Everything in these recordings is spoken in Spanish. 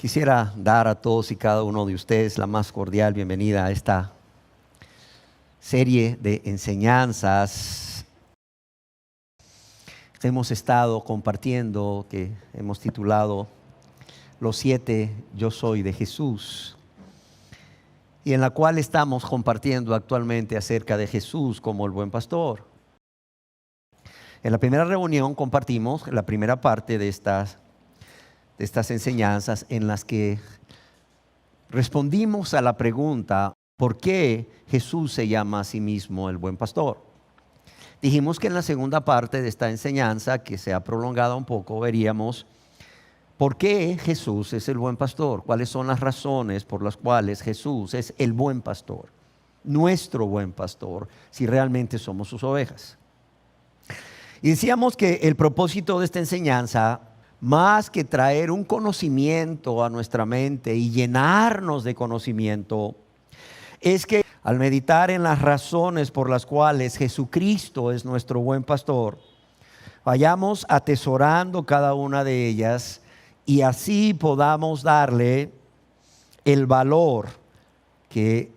Quisiera dar a todos y cada uno de ustedes la más cordial bienvenida a esta serie de enseñanzas que hemos estado compartiendo, que hemos titulado Los 7 Yo Soy de Jesús, y en la cual estamos compartiendo actualmente acerca de Jesús como el buen pastor. En la primera reunión compartimos la primera parte de estas enseñanzas en las que respondimos a la pregunta: ¿por qué Jesús se llama a sí mismo el buen pastor? Dijimos que en la segunda parte de esta enseñanza, que se ha prolongado un poco, veríamos por qué Jesús es el buen pastor, cuáles son las razones por las cuales Jesús es el buen pastor, nuestro buen pastor, si realmente somos sus ovejas. Y decíamos que el propósito de esta enseñanza, más que traer un conocimiento a nuestra mente y llenarnos de conocimiento, es que al meditar en las razones por las cuales Jesucristo es nuestro buen pastor, vayamos atesorando cada una de ellas y así podamos darle el valor que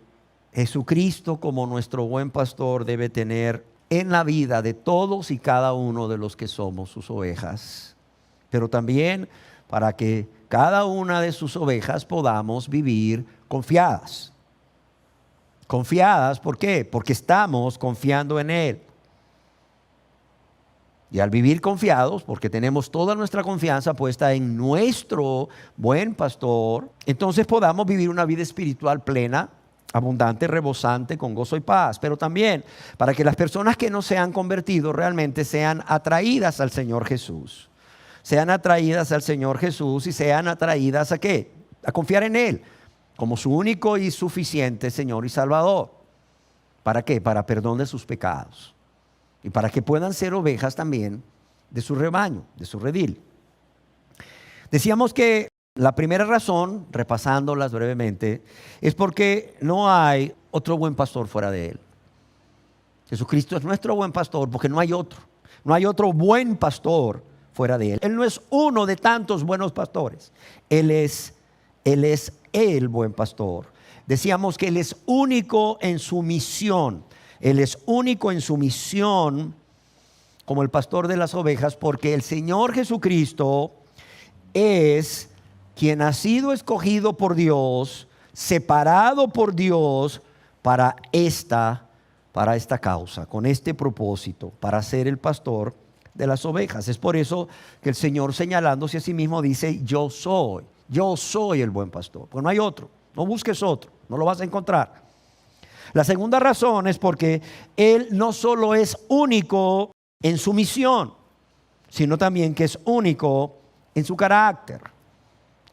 Jesucristo como nuestro buen pastor debe tener en la vida de todos y cada uno de los que somos sus ovejas. Pero también para que cada una de sus ovejas podamos vivir confiadas. Confiadas, ¿por qué? Porque estamos confiando en Él. Y al vivir confiados, porque tenemos toda nuestra confianza puesta en nuestro buen pastor, entonces podamos vivir una vida espiritual plena, abundante, rebosante, con gozo y paz. Pero también para que las personas que no se han convertido realmente sean atraídas al Señor Jesús. Sean atraídas al Señor Jesús y sean atraídas ¿a qué? A confiar en Él como su único y suficiente Señor y Salvador. ¿Para qué? Para perdón de sus pecados y para que puedan ser ovejas también de su rebaño, de su redil. Decíamos que la primera razón, repasándolas brevemente, es porque no hay otro buen pastor fuera de Él. Jesucristo es nuestro buen pastor porque no hay otro. No hay otro buen pastor fuera de Él. Él no es uno de tantos buenos pastores. Él es el buen pastor. Decíamos que Él es único en su misión. Él es único en su misión como el pastor de las ovejas, porque el Señor Jesucristo es quien ha sido escogido por Dios, separado por Dios para esta causa, con este propósito, para ser el pastor de las ovejas. Es por eso que el Señor, señalándose a sí mismo, dice: yo soy el buen pastor. Porque no hay otro, no busques otro, no lo vas a encontrar. La segunda razón es porque Él no solo es único en su misión, sino también que es único en su carácter.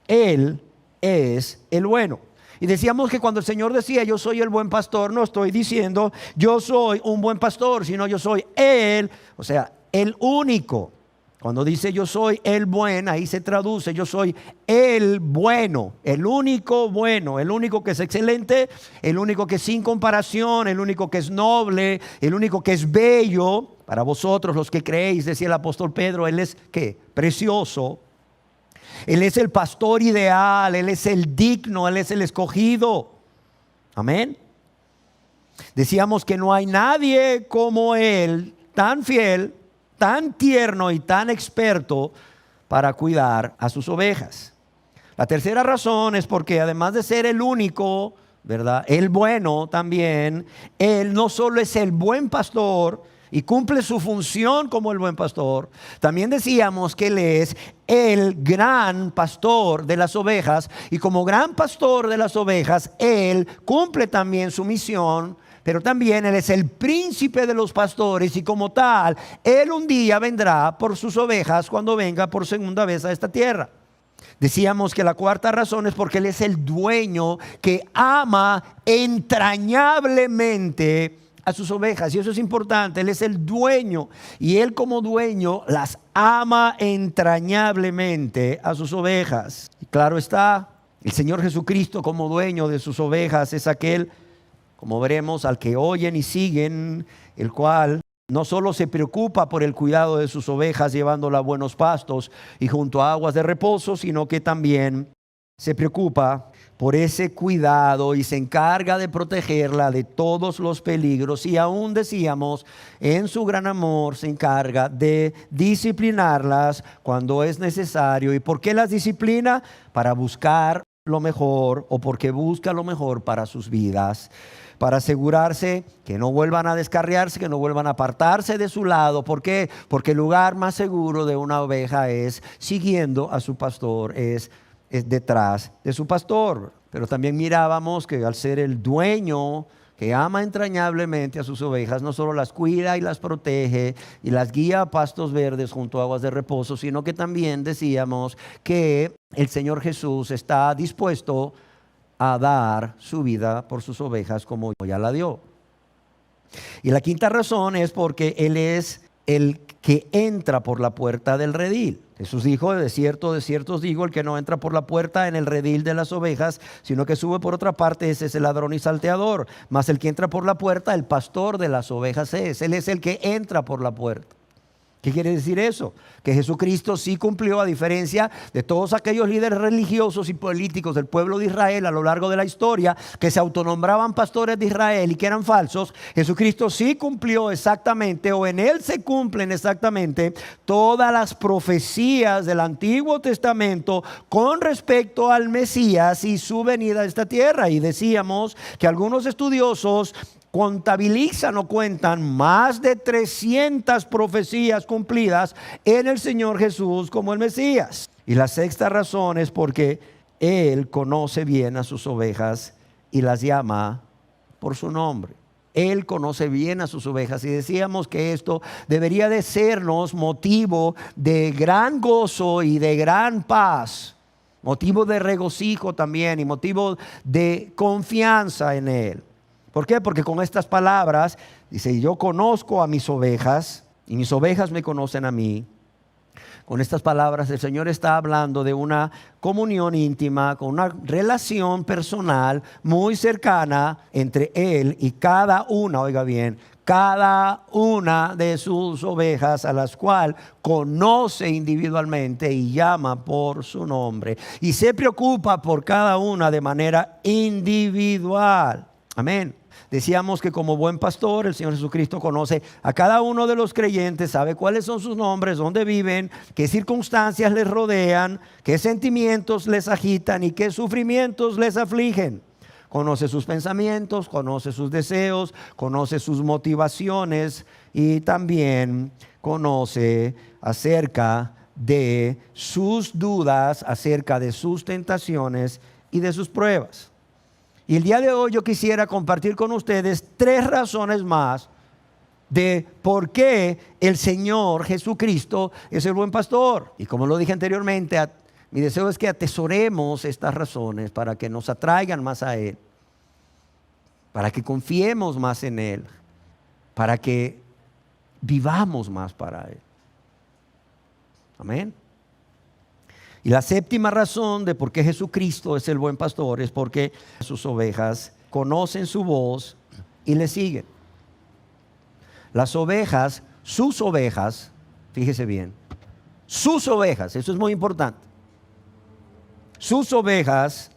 Él es el bueno. Y decíamos que cuando el Señor decía yo soy el buen pastor, no estoy diciendo yo soy un buen pastor, sino yo soy Él, o sea, el único. Cuando dice yo soy el buen, ahí se traduce yo soy el bueno, el único bueno, el único que es excelente, el único que es sin comparación, el único que es noble, el único que es bello. Para vosotros los que creéis, decía el apóstol Pedro, Él es ¿qué? Precioso. Él es el pastor ideal, Él es el digno, Él es el escogido. Amén. Decíamos que no hay nadie como Él, tan fiel, tan tierno y tan experto para cuidar a sus ovejas. La tercera razón es porque además de ser el único, ¿verdad?, el bueno también, Él no solo es el buen pastor y cumple su función como el buen pastor, también decíamos que Él es el gran pastor de las ovejas, y como gran pastor de las ovejas, Él cumple también su misión. Pero también Él es el príncipe de los pastores y como tal, Él un día vendrá por sus ovejas cuando venga por segunda vez a esta tierra. Decíamos que la cuarta razón es porque Él es el dueño que ama entrañablemente a sus ovejas. Y eso es importante, Él es el dueño y Él como dueño las ama entrañablemente a sus ovejas. Y claro está, el Señor Jesucristo como dueño de sus ovejas es aquel, como veremos, al que oyen y siguen, el cual no solo se preocupa por el cuidado de sus ovejas llevándolas a buenos pastos y junto a aguas de reposo, sino que también se preocupa por ese cuidado y se encarga de protegerla de todos los peligros, y aún decíamos, en su gran amor se encarga de disciplinarlas cuando es necesario. ¿Y por qué las disciplina? Para buscar lo mejor, o porque busca lo mejor para sus vidas, para asegurarse que no vuelvan a descarriarse, que no vuelvan a apartarse de su lado. ¿Por qué? Porque el lugar más seguro de una oveja es siguiendo a su pastor, es detrás de su pastor. Pero también mirábamos que al ser el dueño que ama entrañablemente a sus ovejas, no solo las cuida y las protege y las guía a pastos verdes junto a aguas de reposo, sino que también decíamos que el Señor Jesús está dispuesto a dar su vida por sus ovejas como ya la dio. Y la quinta razón es porque Él es el que entra por la puerta del redil. Jesús dijo: de cierto os digo, el que no entra por la puerta en el redil de las ovejas, sino que sube por otra parte, ese es el ladrón y salteador. Mas el que entra por la puerta, el pastor de las ovejas es. Él es el que entra por la puerta. ¿Qué quiere decir eso? Que Jesucristo sí cumplió, a diferencia de todos aquellos líderes religiosos y políticos del pueblo de Israel a lo largo de la historia, que se autonombraban pastores de Israel y que eran falsos. Jesucristo sí cumplió exactamente, o en Él se cumplen exactamente todas las profecías del Antiguo Testamento con respecto al Mesías y su venida a esta tierra. Y decíamos que algunos estudiosos contabilizan o cuentan más de 300 profecías cumplidas en el Señor Jesús como el Mesías. Y la sexta razón es porque Él conoce bien a sus ovejas y las llama por su nombre. Él conoce bien a sus ovejas, y decíamos que esto debería de sernos motivo de gran gozo y de gran paz, motivo de regocijo también y motivo de confianza en Él. ¿Por qué? Porque con estas palabras dice: yo conozco a mis ovejas y mis ovejas me conocen a mí. Con estas palabras el Señor está hablando de una comunión íntima, con una relación personal muy cercana entre Él y cada una, oiga bien, cada una de sus ovejas, a las cuales conoce individualmente y llama por su nombre. Y se preocupa por cada una de manera individual. Amén. Decíamos que como buen pastor, el Señor Jesucristo conoce a cada uno de los creyentes, sabe cuáles son sus nombres, dónde viven, qué circunstancias les rodean, qué sentimientos les agitan y qué sufrimientos les afligen. Conoce sus pensamientos, conoce sus deseos, conoce sus motivaciones y también conoce acerca de sus dudas, acerca de sus tentaciones y de sus pruebas. Y el día de hoy yo quisiera compartir con ustedes 3 razones más de por qué el Señor Jesucristo es el buen pastor. Y como lo dije anteriormente, mi deseo es que atesoremos estas razones para que nos atraigan más a Él, para que confiemos más en Él, para que vivamos más para Él. Amén. Y la séptima razón de por qué Jesucristo es el buen pastor es porque sus ovejas conocen su voz y le siguen. Las ovejas, sus ovejas, fíjese bien, sus ovejas, eso es muy importante. Sus ovejas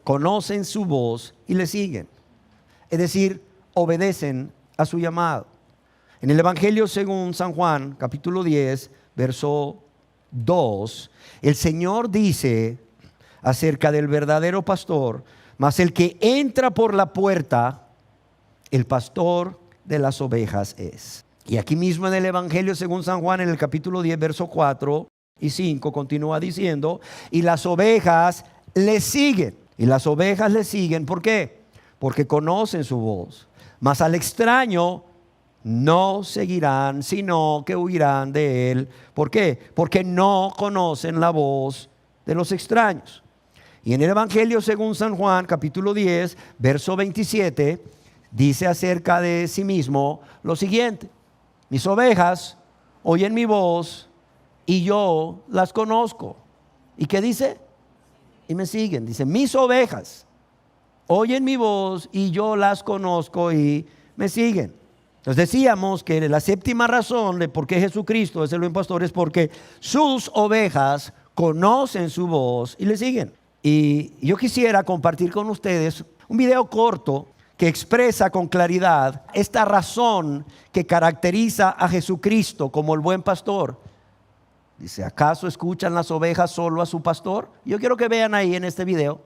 conocen su voz y le siguen. Es decir, obedecen a su llamado. En el Evangelio según San Juan, capítulo 10, verso 2, el Señor dice acerca del verdadero pastor: mas el que entra por la puerta, el pastor de las ovejas es. Y aquí mismo en el Evangelio según San Juan, en el capítulo 10, verso 4 y 5, continúa diciendo: y las ovejas le siguen. Y las ovejas le siguen, ¿por qué? Porque conocen su voz. Mas al extraño no seguirán, sino que huirán de él. ¿Por qué? Porque no conocen la voz de los extraños. Y en el Evangelio según San Juan, capítulo 10, verso 27, dice acerca de sí mismo lo siguiente: mis ovejas oyen mi voz y yo las conozco. ¿Y qué dice? Y me siguen. Dice: mis ovejas oyen mi voz y yo las conozco y me siguen. Entonces decíamos que la séptima razón de por qué Jesucristo es el buen pastor es porque sus ovejas conocen su voz y le siguen. Y yo quisiera compartir con ustedes un video corto que expresa con claridad esta razón que caracteriza a Jesucristo como el buen pastor. Dice, ¿acaso escuchan las ovejas solo a su pastor? Yo quiero que vean ahí en este video.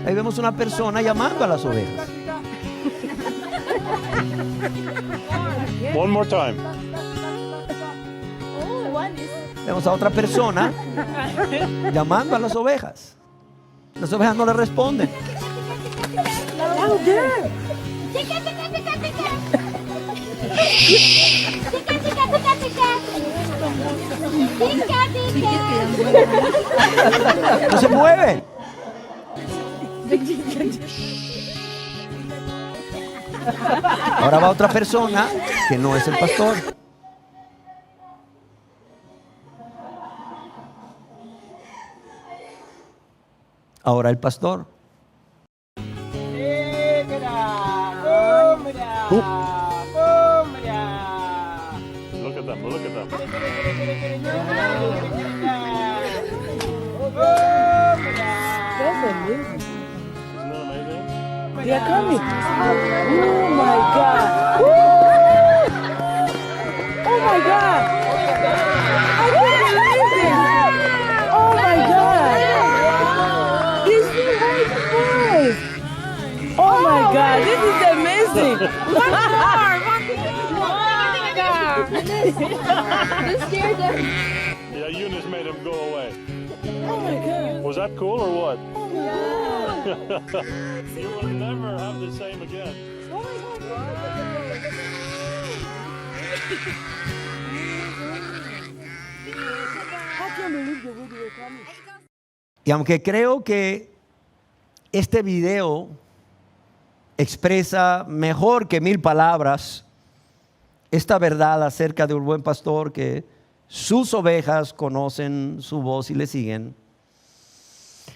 Ahí vemos una persona llamando a las ovejas. One more time. Vemos a otra persona llamando a las ovejas. Las ovejas no le responden. No se mueve. Ahora va otra persona que no es el pastor. Ahora el pastor. Look at them, look at them. Isn't that amazing? They are coming. Oh my God. Woo! Oh my God. I can't believe this. Oh my God. This is my voice. Oh my God. This is amazing. One more. You scared them. Yeah, Eunice made him go away. Oh my God. Was that cool or what? Oh my God. You will never have the same again. I can't believe the way they were coming. Y aunque creo que este video expresa mejor que 1000 palabras esta verdad acerca de un buen pastor, que sus ovejas conocen su voz y le siguen.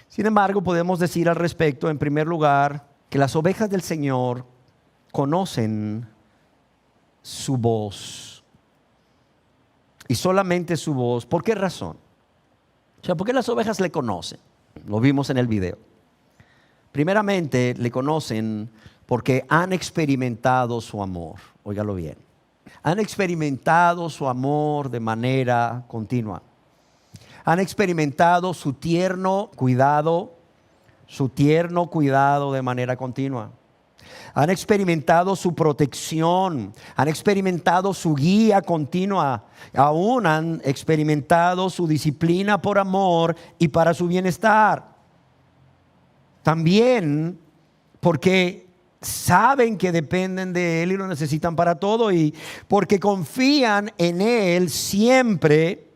Sin embargo, podemos decir al respecto, en primer lugar, que las ovejas del Señor conocen su voz. Y solamente su voz. ¿Por qué razón? O sea, ¿por qué las ovejas le conocen? Lo vimos en el video. Primeramente, le conocen porque han experimentado su amor. Óigalo bien. Han experimentado su amor de manera continua. Han experimentado su tierno cuidado de manera continua. Han experimentado su protección, han experimentado su guía continua, aún han experimentado su disciplina por amor y para su bienestar. También porque saben que dependen de Él y lo necesitan para todo, y porque confían en Él siempre,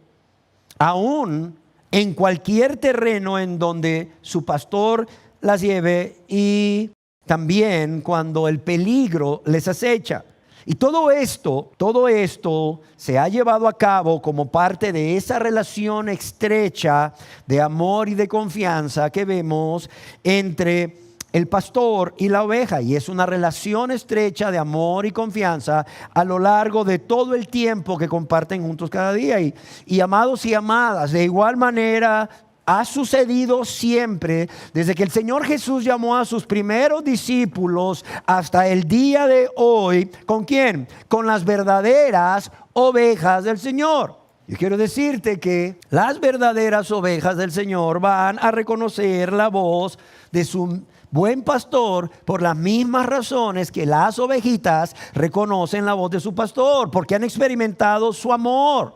aún en cualquier terreno en donde su pastor las lleve, y también cuando el peligro les acecha. Y todo esto se ha llevado a cabo como parte de esa relación estrecha de amor y de confianza que vemos entre el pastor y la oveja, y es una relación estrecha de amor y confianza a lo largo de todo el tiempo que comparten juntos cada día. Y amados y amadas, de igual manera ha sucedido siempre desde que el Señor Jesús llamó a sus primeros discípulos hasta el día de hoy. ¿Con quién? Con las verdaderas ovejas del Señor. Yo quiero decirte que las verdaderas ovejas del Señor van a reconocer la voz de su buen pastor por las mismas razones que las ovejitas reconocen la voz de su pastor, porque han experimentado su amor,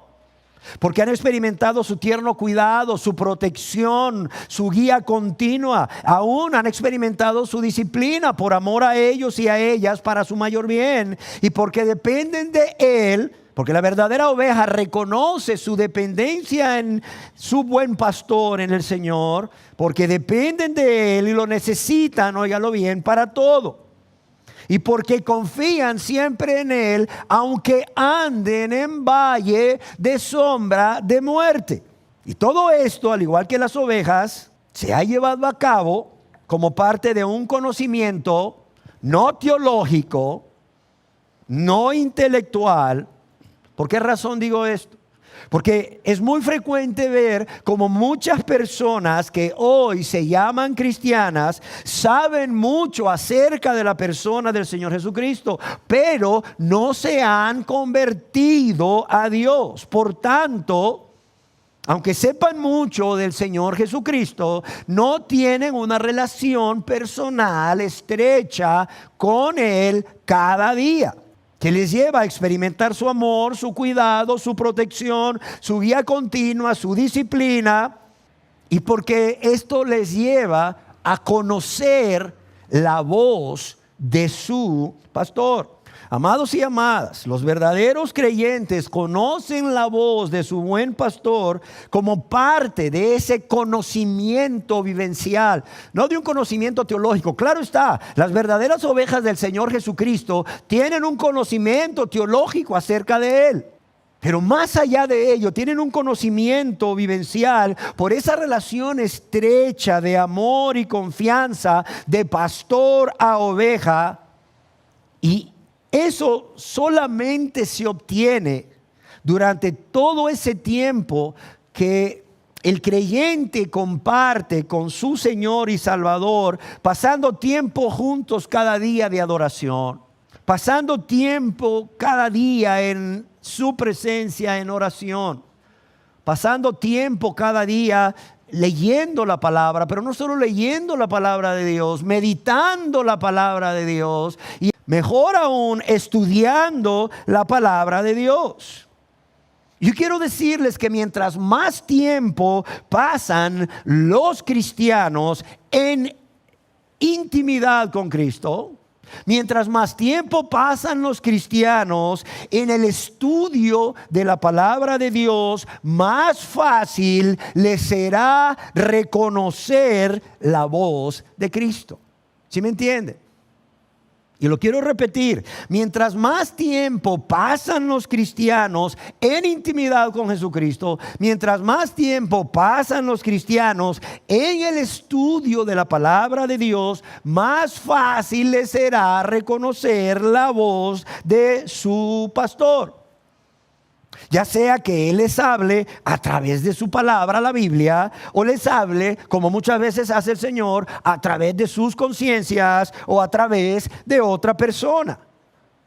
porque han experimentado su tierno cuidado, su protección, su guía continua, aún han experimentado su disciplina por amor a ellos y a ellas para su mayor bien, y porque dependen de Él. Porque la verdadera oveja reconoce su dependencia en su buen pastor, en el Señor, porque dependen de Él y lo necesitan, óigalo bien, para todo. Y porque confían siempre en Él, aunque anden en valle de sombra de muerte. Y todo esto, al igual que las ovejas, se ha llevado a cabo como parte de un conocimiento no teológico, no intelectual, ¿Por qué razón digo esto? Porque es muy frecuente ver como muchas personas que hoy se llaman cristianas saben mucho acerca de la persona del Señor Jesucristo, pero no se han convertido a Dios. Por tanto, aunque sepan mucho del Señor Jesucristo, no tienen una relación personal estrecha con Él cada día, que les lleva a experimentar su amor, su cuidado, su protección, su guía continua, su disciplina, y porque esto les lleva a conocer la voz de su pastor. Amados y amadas, los verdaderos creyentes conocen la voz de su buen pastor como parte de ese conocimiento vivencial, no de un conocimiento teológico. Claro está, las verdaderas ovejas del Señor Jesucristo tienen un conocimiento teológico acerca de Él. Pero más allá de ello, tienen un conocimiento vivencial por esa relación estrecha de amor y confianza de pastor a oveja, y eso solamente se obtiene durante todo ese tiempo que el creyente comparte con su Señor y Salvador, pasando tiempo juntos cada día de adoración, pasando tiempo cada día en su presencia en oración, pasando tiempo cada día leyendo la palabra, pero no solo leyendo la palabra de Dios, meditando la palabra de Dios y mejor aún estudiando la palabra de Dios. Yo quiero decirles que mientras más tiempo pasan los cristianos en intimidad con Cristo, mientras más tiempo pasan los cristianos en el estudio de la palabra de Dios, más fácil les será reconocer la voz de Cristo. ¿Sí me entiende? Y lo quiero repetir, mientras más tiempo pasan los cristianos en intimidad con Jesucristo, mientras más tiempo pasan los cristianos en el estudio de la palabra de Dios, más fácil les será reconocer la voz de su pastor. Ya sea que Él les hable a través de su palabra, la Biblia, o les hable, como muchas veces hace el Señor, a través de sus conciencias o a través de otra persona.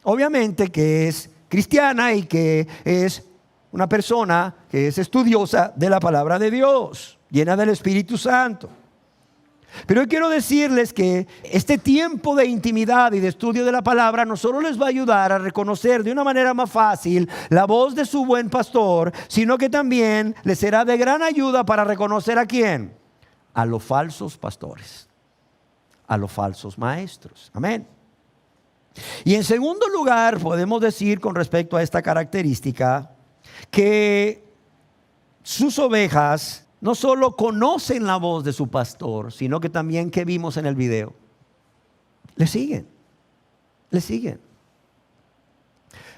Obviamente que es cristiana y que es una persona que es estudiosa de la palabra de Dios, llena del Espíritu Santo. Pero yo quiero decirles que este tiempo de intimidad y de estudio de la palabra no solo les va a ayudar a reconocer de una manera más fácil la voz de su buen pastor, sino que también les será de gran ayuda para reconocer ¿a quién? A los falsos pastores, a los falsos maestros. Amén. Y en segundo lugar, podemos decir con respecto a esta característica que sus ovejas no solo conocen la voz de su pastor, sino que también, que vimos en el video, le siguen, le siguen.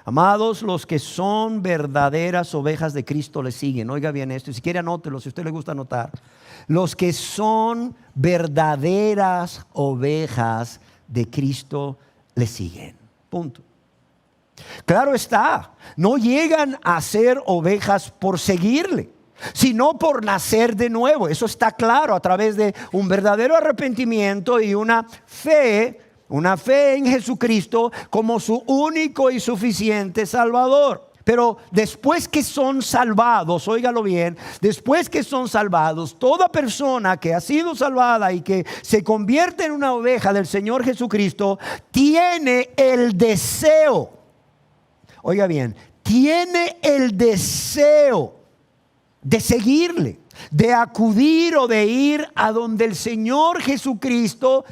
Amados, los que son verdaderas ovejas de Cristo le siguen. Oiga bien esto, y si quiere anótelo, si a usted le gusta anotar. Los que son verdaderas ovejas de Cristo le siguen. Punto. Claro está, no llegan a ser ovejas por seguirle, sino por nacer de nuevo. Eso está claro a través de un verdadero arrepentimiento y una fe en Jesucristo como su único y suficiente Salvador. Pero después que son salvados, óigalo bien, después que son salvados, toda persona que ha sido salvada y que se convierte en una oveja del Señor Jesucristo, tiene el deseo, oiga bien, tiene el deseo de seguirle, de acudir o de ir a donde el Señor Jesucristo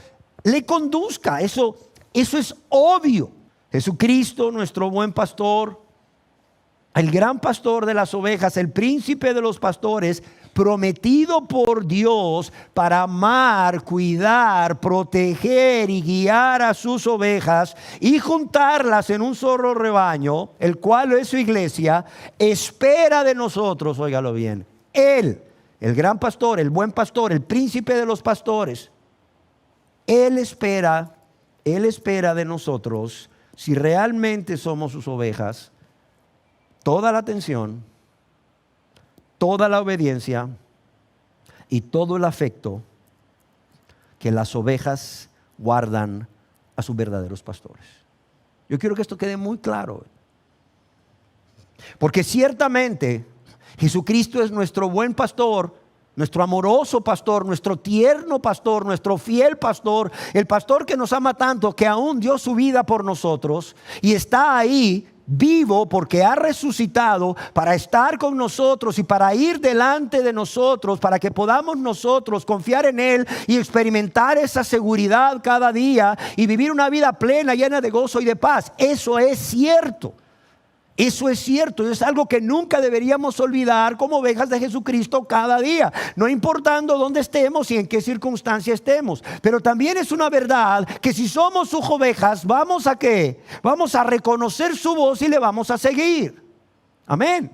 le conduzca. Eso es obvio. Jesucristo, nuestro buen pastor, el gran pastor de las ovejas, el príncipe de los pastores, prometido por Dios para amar, cuidar, proteger y guiar a sus ovejas y juntarlas en un solo rebaño, el cual es su iglesia, espera de nosotros, óigalo bien, Él, el gran pastor, el buen pastor, el príncipe de los pastores, Él espera de nosotros, si realmente somos sus ovejas, toda la atención, toda la obediencia y todo el afecto que las ovejas guardan a sus verdaderos pastores. Yo quiero que esto quede muy claro. Porque ciertamente Jesucristo es nuestro buen pastor, nuestro amoroso pastor, nuestro tierno pastor, nuestro fiel pastor, el pastor que nos ama tanto que aún dio su vida por nosotros y está ahí vivo porque ha resucitado para estar con nosotros y para ir delante de nosotros, para que podamos nosotros confiar en Él y experimentar esa seguridad cada día y vivir una vida plena, llena de gozo y de paz. Eso es cierto. Eso es cierto, es algo que nunca deberíamos olvidar como ovejas de Jesucristo cada día, no importando dónde estemos y en qué circunstancia estemos. Pero también es una verdad que si somos sus ovejas, ¿vamos a qué? Vamos a reconocer su voz y le vamos a seguir. Amén.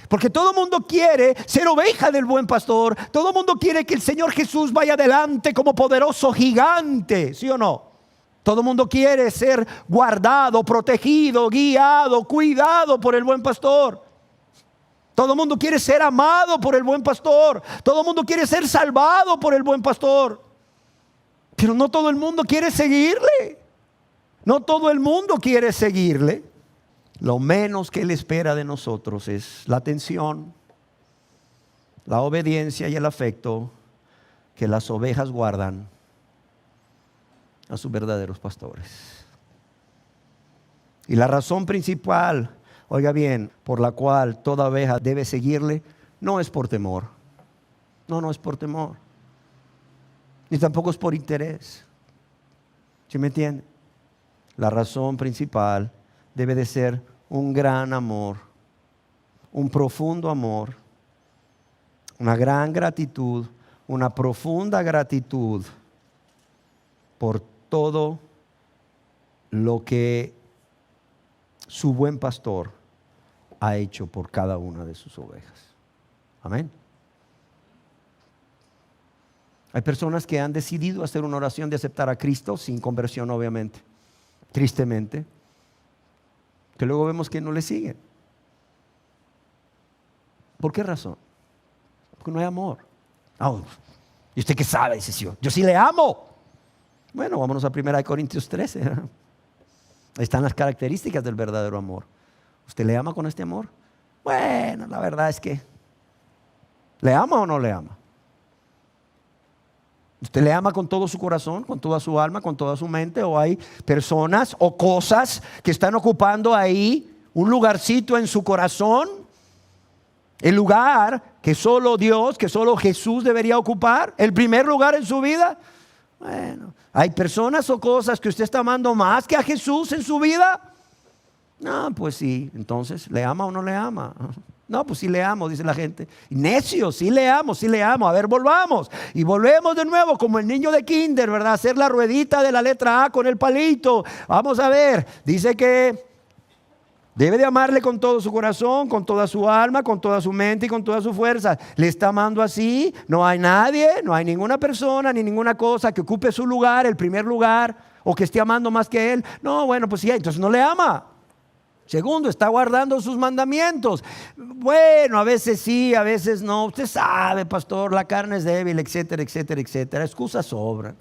Porque todo el mundo quiere ser oveja del buen pastor, todo el mundo quiere que el Señor Jesús vaya adelante como poderoso gigante, ¿sí o no? Todo el mundo quiere ser guardado, protegido, guiado, cuidado por el buen pastor. Todo el mundo quiere ser amado por el buen pastor. Todo el mundo quiere ser salvado por el buen pastor. Pero no todo el mundo quiere seguirle. No todo el mundo quiere seguirle. Lo menos que Él espera de nosotros es la atención, la obediencia y el afecto que las ovejas guardan a sus verdaderos pastores. Y la razón principal, oiga bien, por la cual toda oveja debe seguirle, no es por temor. No es por temor. Ni tampoco es por interés. ¿Sí me entiende? La razón principal debe de ser un gran amor, un profundo amor, una gran gratitud, una profunda gratitud por todo lo que su buen pastor ha hecho por cada una de sus ovejas. Amén. Hay personas que han decidido hacer una oración de aceptar a Cristo sin conversión, obviamente, tristemente, que luego vemos que no le siguen. ¿Por qué razón? Porque no hay amor. ¿Y usted qué sabe? Dice yo sí le amo. Bueno, vámonos a 1 Corintios 13. Ahí están las características del verdadero amor. ¿Usted le ama con este amor? Bueno, la verdad es que ¿le ama o no le ama? ¿Usted le ama con todo su corazón, con toda su alma, con toda su mente? ¿O hay personas o cosas que están ocupando ahí un lugarcito en su corazón? El lugar que solo Dios, que solo Jesús debería ocupar, el primer lugar en su vida. Bueno, ¿hay personas o cosas que usted está amando más que a Jesús en su vida? No, pues sí. Entonces, ¿le ama o no le ama? No, pues sí le amo, dice la gente. Necio, sí le amo, sí le amo. A ver, volvamos. Y volvemos de nuevo como el niño de kinder, ¿verdad? Hacer la ruedita de la letra A con el palito. Vamos a ver. Dice que debe de amarle con todo su corazón, con toda su alma, con toda su mente y con toda su fuerza. ¿Le está amando así? No hay nadie, no hay ninguna persona ni ninguna cosa que ocupe su lugar, el primer lugar, o que esté amando más que él. No, bueno, pues sí, entonces no le ama. Segundo, está guardando sus mandamientos. Bueno, a veces sí, a veces no. Usted sabe, pastor, la carne es débil, etcétera, etcétera, etcétera. Excusas sobran.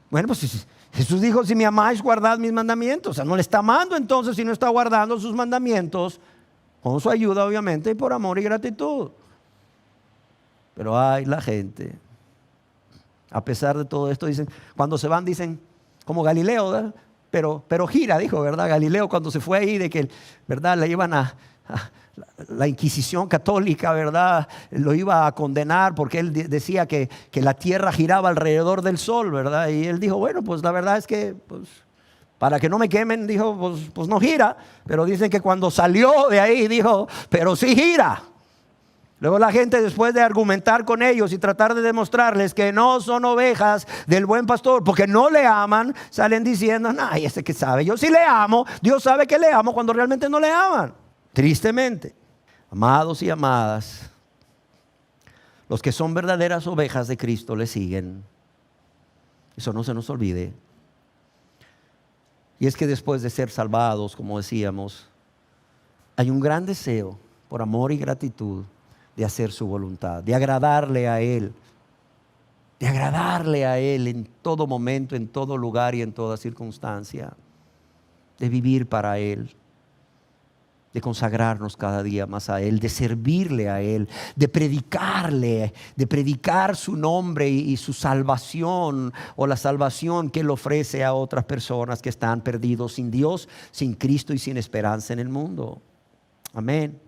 Bueno, pues Jesús dijo, si me amáis, guardad mis mandamientos. O sea, no le está amando entonces si no está guardando sus mandamientos, con su ayuda obviamente, y por amor y gratitud. Pero ay, la gente, a pesar de todo esto, dicen, cuando se van dicen, como Galileo, ¿verdad? Pero gira, dijo, ¿verdad? Galileo cuando se fue ahí de que, ¿verdad? Le iban a la Inquisición católica, ¿verdad? Lo iba a condenar porque él decía que la tierra giraba alrededor del sol, ¿verdad? Y él dijo, bueno, pues la verdad es que, pues, para que no me quemen, dijo, pues no gira. Pero dicen que cuando salió de ahí, dijo, pero sí gira. Luego la gente, después de argumentar con ellos y tratar de demostrarles que no son ovejas del buen pastor porque no le aman, salen diciendo, ay, ese que sabe, yo sí le amo, Dios sabe que le amo cuando realmente no le aman. Tristemente, amados y amadas, los que son verdaderas ovejas de Cristo le siguen. Eso no se nos olvide. Y es que después de ser salvados, como decíamos, hay un gran deseo, por amor y gratitud, de hacer su voluntad, de agradarle a Él. De agradarle a Él en todo momento, en todo lugar y en toda circunstancia. De vivir para Él. De consagrarnos cada día más a Él, de servirle a Él, de predicarle, de predicar su nombre y su salvación, o la salvación que Él ofrece a otras personas que están perdidos sin Dios, sin Cristo y sin esperanza en el mundo. Amén.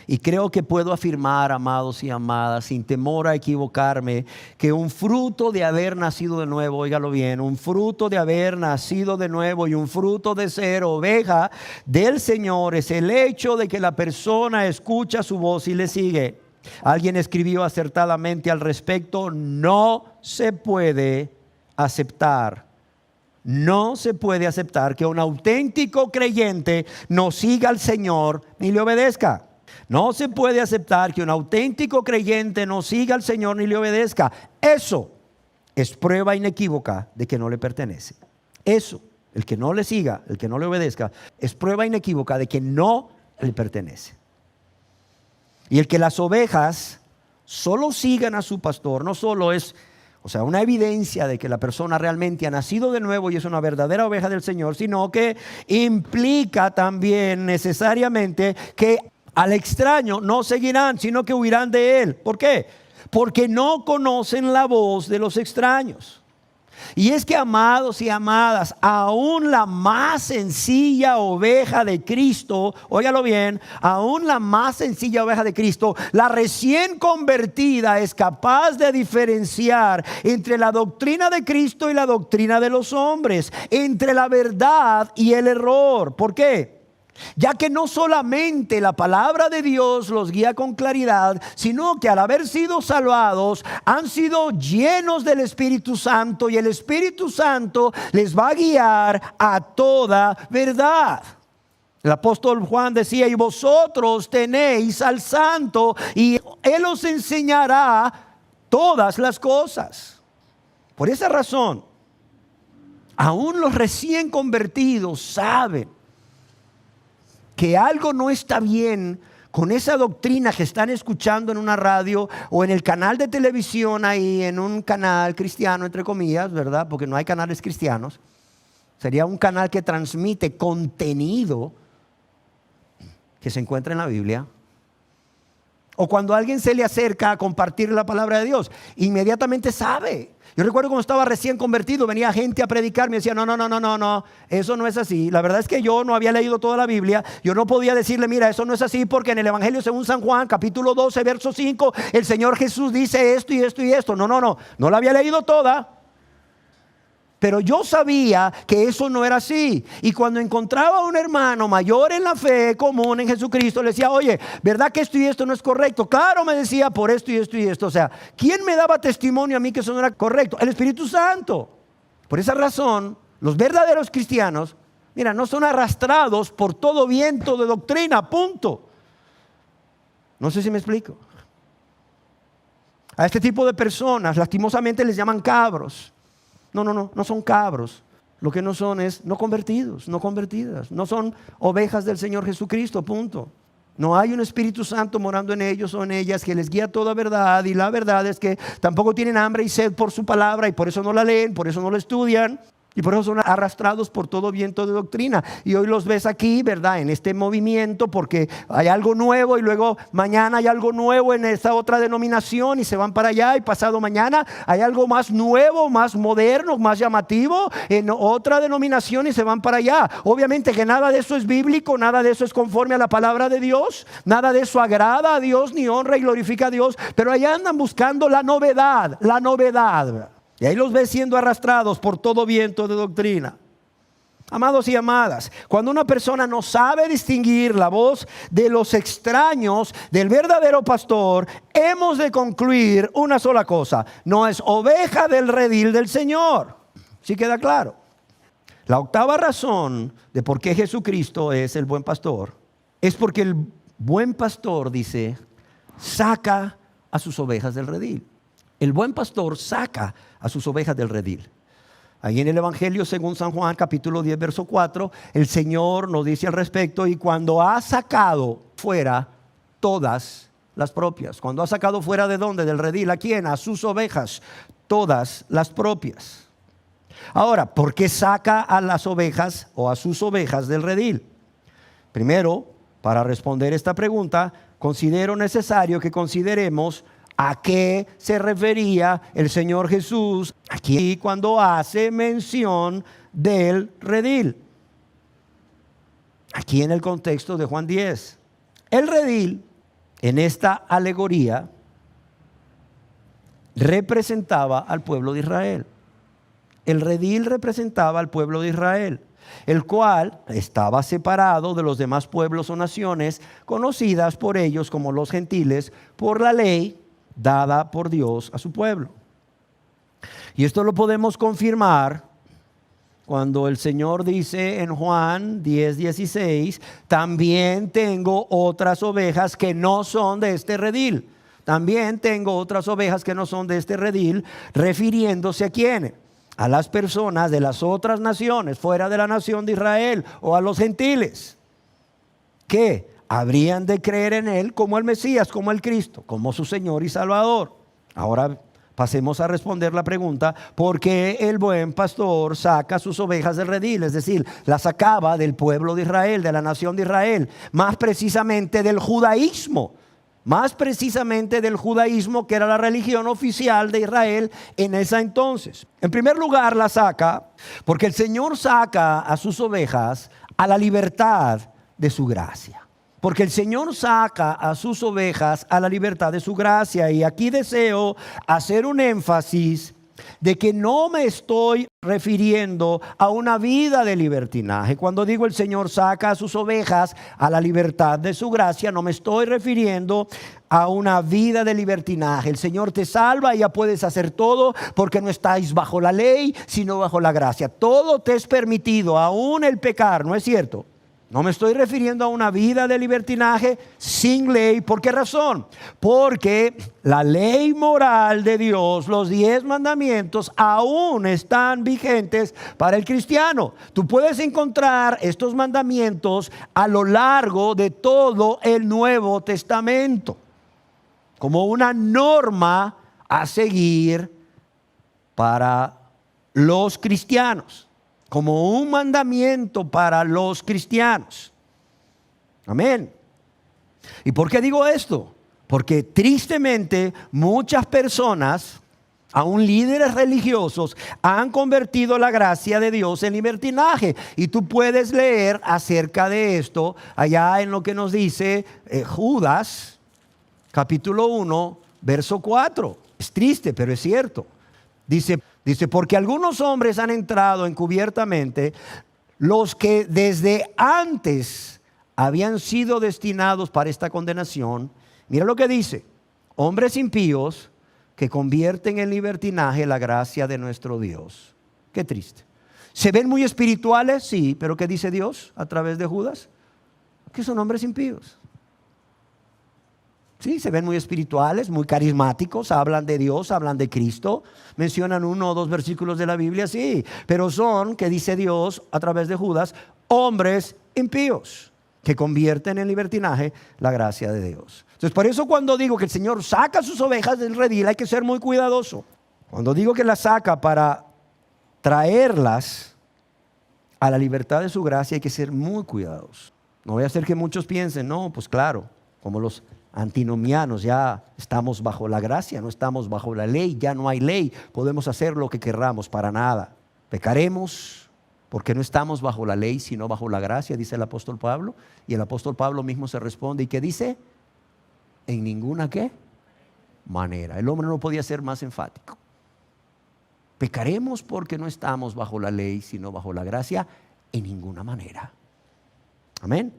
Y creo que puedo afirmar, amados y amadas, sin temor a equivocarme, que un fruto de haber nacido de nuevo, óigalo bien, un fruto de haber nacido de nuevo y un fruto de ser oveja del Señor es el hecho de que la persona escucha su voz y le sigue. Alguien escribió acertadamente al respecto: no se puede aceptar. No se puede aceptar que un auténtico creyente no siga al Señor ni le obedezca. No se puede aceptar que un auténtico creyente no siga al Señor ni le obedezca. Eso es prueba inequívoca de que no le pertenece. Eso, el que no le siga, el que no le obedezca, es prueba inequívoca de que no le pertenece. Y el que las ovejas solo sigan a su pastor, no solo es, una evidencia de que la persona realmente ha nacido de nuevo y es una verdadera oveja del Señor, sino que implica también necesariamente que al extraño no seguirán, sino que huirán de él. ¿Por qué? Porque no conocen la voz de los extraños. Y es que, amados y amadas, aún la más sencilla oveja de Cristo, óigalo bien, aún la más sencilla oveja de Cristo, la recién convertida, es capaz de diferenciar entre la doctrina de Cristo y la doctrina de los hombres, entre la verdad y el error. ¿Por qué? Ya que no solamente la palabra de Dios los guía con claridad, sino que al haber sido salvados han sido llenos del Espíritu Santo, y el Espíritu Santo les va a guiar a toda verdad. El apóstol Juan decía: y vosotros tenéis al Santo, y Él os enseñará todas las cosas. Por esa razón, aún los recién convertidos saben que algo no está bien con esa doctrina que están escuchando en una radio o en el canal de televisión, ahí en un canal cristiano, entre comillas, ¿verdad? Porque no hay canales cristianos. Sería un canal que transmite contenido que se encuentra en la Biblia. O cuando alguien se le acerca a compartir la palabra de Dios, inmediatamente sabe. Yo recuerdo cuando estaba recién convertido, venía gente a predicar, me decía: no, eso no es así. La verdad es que yo no había leído toda la Biblia. Yo no podía decirle: mira, eso no es así, porque en el Evangelio según San Juan, capítulo 12, verso 5, el Señor Jesús dice esto y esto y esto. No la había leído toda. Pero yo sabía que eso no era así. Y cuando encontraba a un hermano mayor en la fe común en Jesucristo, le decía: oye, ¿verdad que esto y esto no es correcto? Claro, me decía, por esto y esto y esto. ¿Quién me daba testimonio a mí que eso no era correcto? El Espíritu Santo. Por esa razón, los verdaderos cristianos, mira, no son arrastrados por todo viento de doctrina, punto. No sé si me explico. A este tipo de personas, lastimosamente, les llaman cabros. No son cabros. Lo que no son es no convertidos, no convertidas. No son ovejas del Señor Jesucristo, punto. No hay un Espíritu Santo morando en ellos o en ellas que les guía toda verdad. Y la verdad es que tampoco tienen hambre y sed por su palabra, y por eso no la leen, por eso no la estudian. Y por eso son arrastrados por todo viento de doctrina. Y hoy los ves aquí, ¿verdad? En este movimiento, porque hay algo nuevo, y luego mañana hay algo nuevo en esta otra denominación y se van para allá, y pasado mañana hay algo más nuevo, más moderno, más llamativo en otra denominación y se van para allá. Obviamente que nada de eso es bíblico, nada de eso es conforme a la palabra de Dios, nada de eso agrada a Dios ni honra y glorifica a Dios, pero allá andan buscando la novedad. Y ahí los ves siendo arrastrados por todo viento de doctrina. Amados y amadas, cuando una persona no sabe distinguir la voz de los extraños del verdadero pastor, hemos de concluir una sola cosa: no es oveja del redil del Señor. ¿Sí queda claro? La octava razón de por qué Jesucristo es el buen pastor es porque el buen pastor, dice, saca a sus ovejas del redil. El buen pastor saca a sus ovejas del redil. Ahí en el Evangelio según San Juan, capítulo 10, verso 4, el Señor nos dice al respecto: y cuando ha sacado fuera todas las propias. Cuando ha sacado fuera, ¿de dónde? Del redil. ¿A quién? A sus ovejas, todas las propias. Ahora, ¿por qué saca a las ovejas o a sus ovejas del redil? Primero, para responder esta pregunta, considero necesario que consideremos a qué se refería el Señor Jesús aquí cuando hace mención del redil. Aquí en el contexto de Juan 10. El redil, en esta alegoría, representaba al pueblo de Israel. El redil representaba al pueblo de Israel, el cual estaba separado de los demás pueblos o naciones conocidas por ellos como los gentiles por la ley dada por Dios a su pueblo. Y esto lo podemos confirmar cuando el Señor dice en Juan 10:16, también tengo otras ovejas que no son de este redil. También tengo otras ovejas que no son de este redil, refiriéndose a quién: a las personas de las otras naciones, fuera de la nación de Israel, o a los gentiles, que habrían de creer en Él como el Mesías, como el Cristo, como su Señor y Salvador. Ahora pasemos a responder la pregunta: ¿por qué el buen pastor saca sus ovejas del redil? Es decir, las sacaba del pueblo de Israel, de la nación de Israel, más precisamente del judaísmo. Más precisamente del judaísmo, que era la religión oficial de Israel en ese entonces. En primer lugar, la saca porque el Señor saca a sus ovejas a la libertad de su gracia. Porque el Señor saca a sus ovejas a la libertad de su gracia. Y aquí deseo hacer un énfasis de que no me estoy refiriendo a una vida de libertinaje. Cuando digo el Señor saca a sus ovejas a la libertad de su gracia, no me estoy refiriendo a una vida de libertinaje. El Señor te salva y ya puedes hacer todo porque no estáis bajo la ley, sino bajo la gracia. Todo te es permitido, aún el pecar, ¿no es cierto? No me estoy refiriendo a una vida de libertinaje sin ley. ¿Por qué razón? Porque la ley moral de Dios, los 10 mandamientos, aún están vigentes para el cristiano. Tú puedes encontrar estos mandamientos a lo largo de todo el Nuevo Testamento como una norma a seguir para los cristianos, como un mandamiento para los cristianos. Amén. ¿Y por qué digo esto? Porque tristemente muchas personas, aún líderes religiosos, han convertido la gracia de Dios en libertinaje. Y tú puedes leer acerca de esto allá en lo que nos dice Judas, capítulo 1, verso 4. Es triste, pero es cierto. Dice, porque algunos hombres han entrado encubiertamente, los que desde antes habían sido destinados para esta condenación. Mira lo que dice: hombres impíos que convierten en libertinaje la gracia de nuestro Dios. Qué triste. ¿Se ven muy espirituales? Sí, pero ¿qué dice Dios a través de Judas? Que son hombres impíos. Sí, se ven muy espirituales, muy carismáticos, hablan de Dios, hablan de Cristo, mencionan 1 o 2 versículos de la Biblia, sí, pero son, que dice Dios a través de Judas, hombres impíos que convierten en libertinaje la gracia de Dios. Entonces, por eso cuando digo que el Señor saca sus ovejas del redil, hay que ser muy cuidadoso. Cuando digo que las saca para traerlas a la libertad de su gracia, hay que ser muy cuidadoso. No voy a hacer que muchos piensen, no, pues claro, como los antinomianos, ya estamos bajo la gracia, no estamos bajo la ley, ya no hay ley, podemos hacer lo que querramos. Para nada. Pecaremos porque no estamos bajo la ley, sino bajo la gracia, dice el apóstol Pablo. Y el apóstol Pablo mismo se responde, ¿y qué dice? En ninguna ¿qué? Manera. El hombre no podía ser más enfático. Pecaremos porque no estamos bajo la ley, sino bajo la gracia, en ninguna manera. Amén.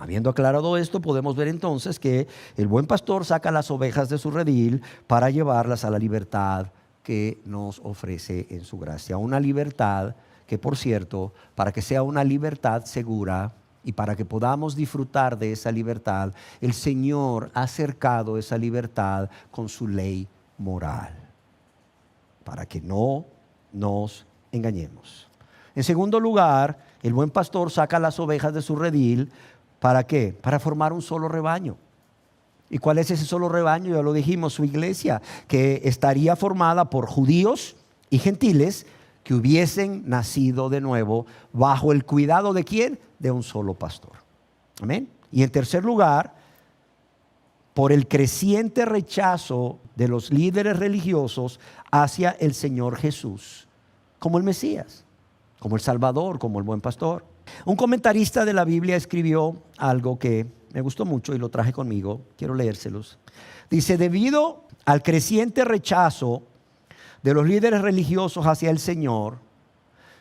Habiendo aclarado esto, podemos ver entonces que el buen pastor saca las ovejas de su redil para llevarlas a la libertad que nos ofrece en su gracia. Una libertad que, por cierto, para que sea una libertad segura y para que podamos disfrutar de esa libertad, el Señor ha cercado esa libertad con su ley moral. Para que no nos engañemos. En segundo lugar, el buen pastor saca las ovejas de su redil. ¿Para qué? Para formar un solo rebaño. ¿Y cuál es ese solo rebaño? Ya lo dijimos, su iglesia, que estaría formada por judíos y gentiles que hubiesen nacido de nuevo bajo el cuidado ¿de quién? De un solo pastor. Amén. Y en tercer lugar, por el creciente rechazo de los líderes religiosos hacia el Señor Jesús, como el Mesías, como el Salvador, como el buen pastor. Un comentarista de la Biblia escribió algo que me gustó mucho y lo traje conmigo. Quiero leérselos. Dice: debido al creciente rechazo de los líderes religiosos hacia el Señor,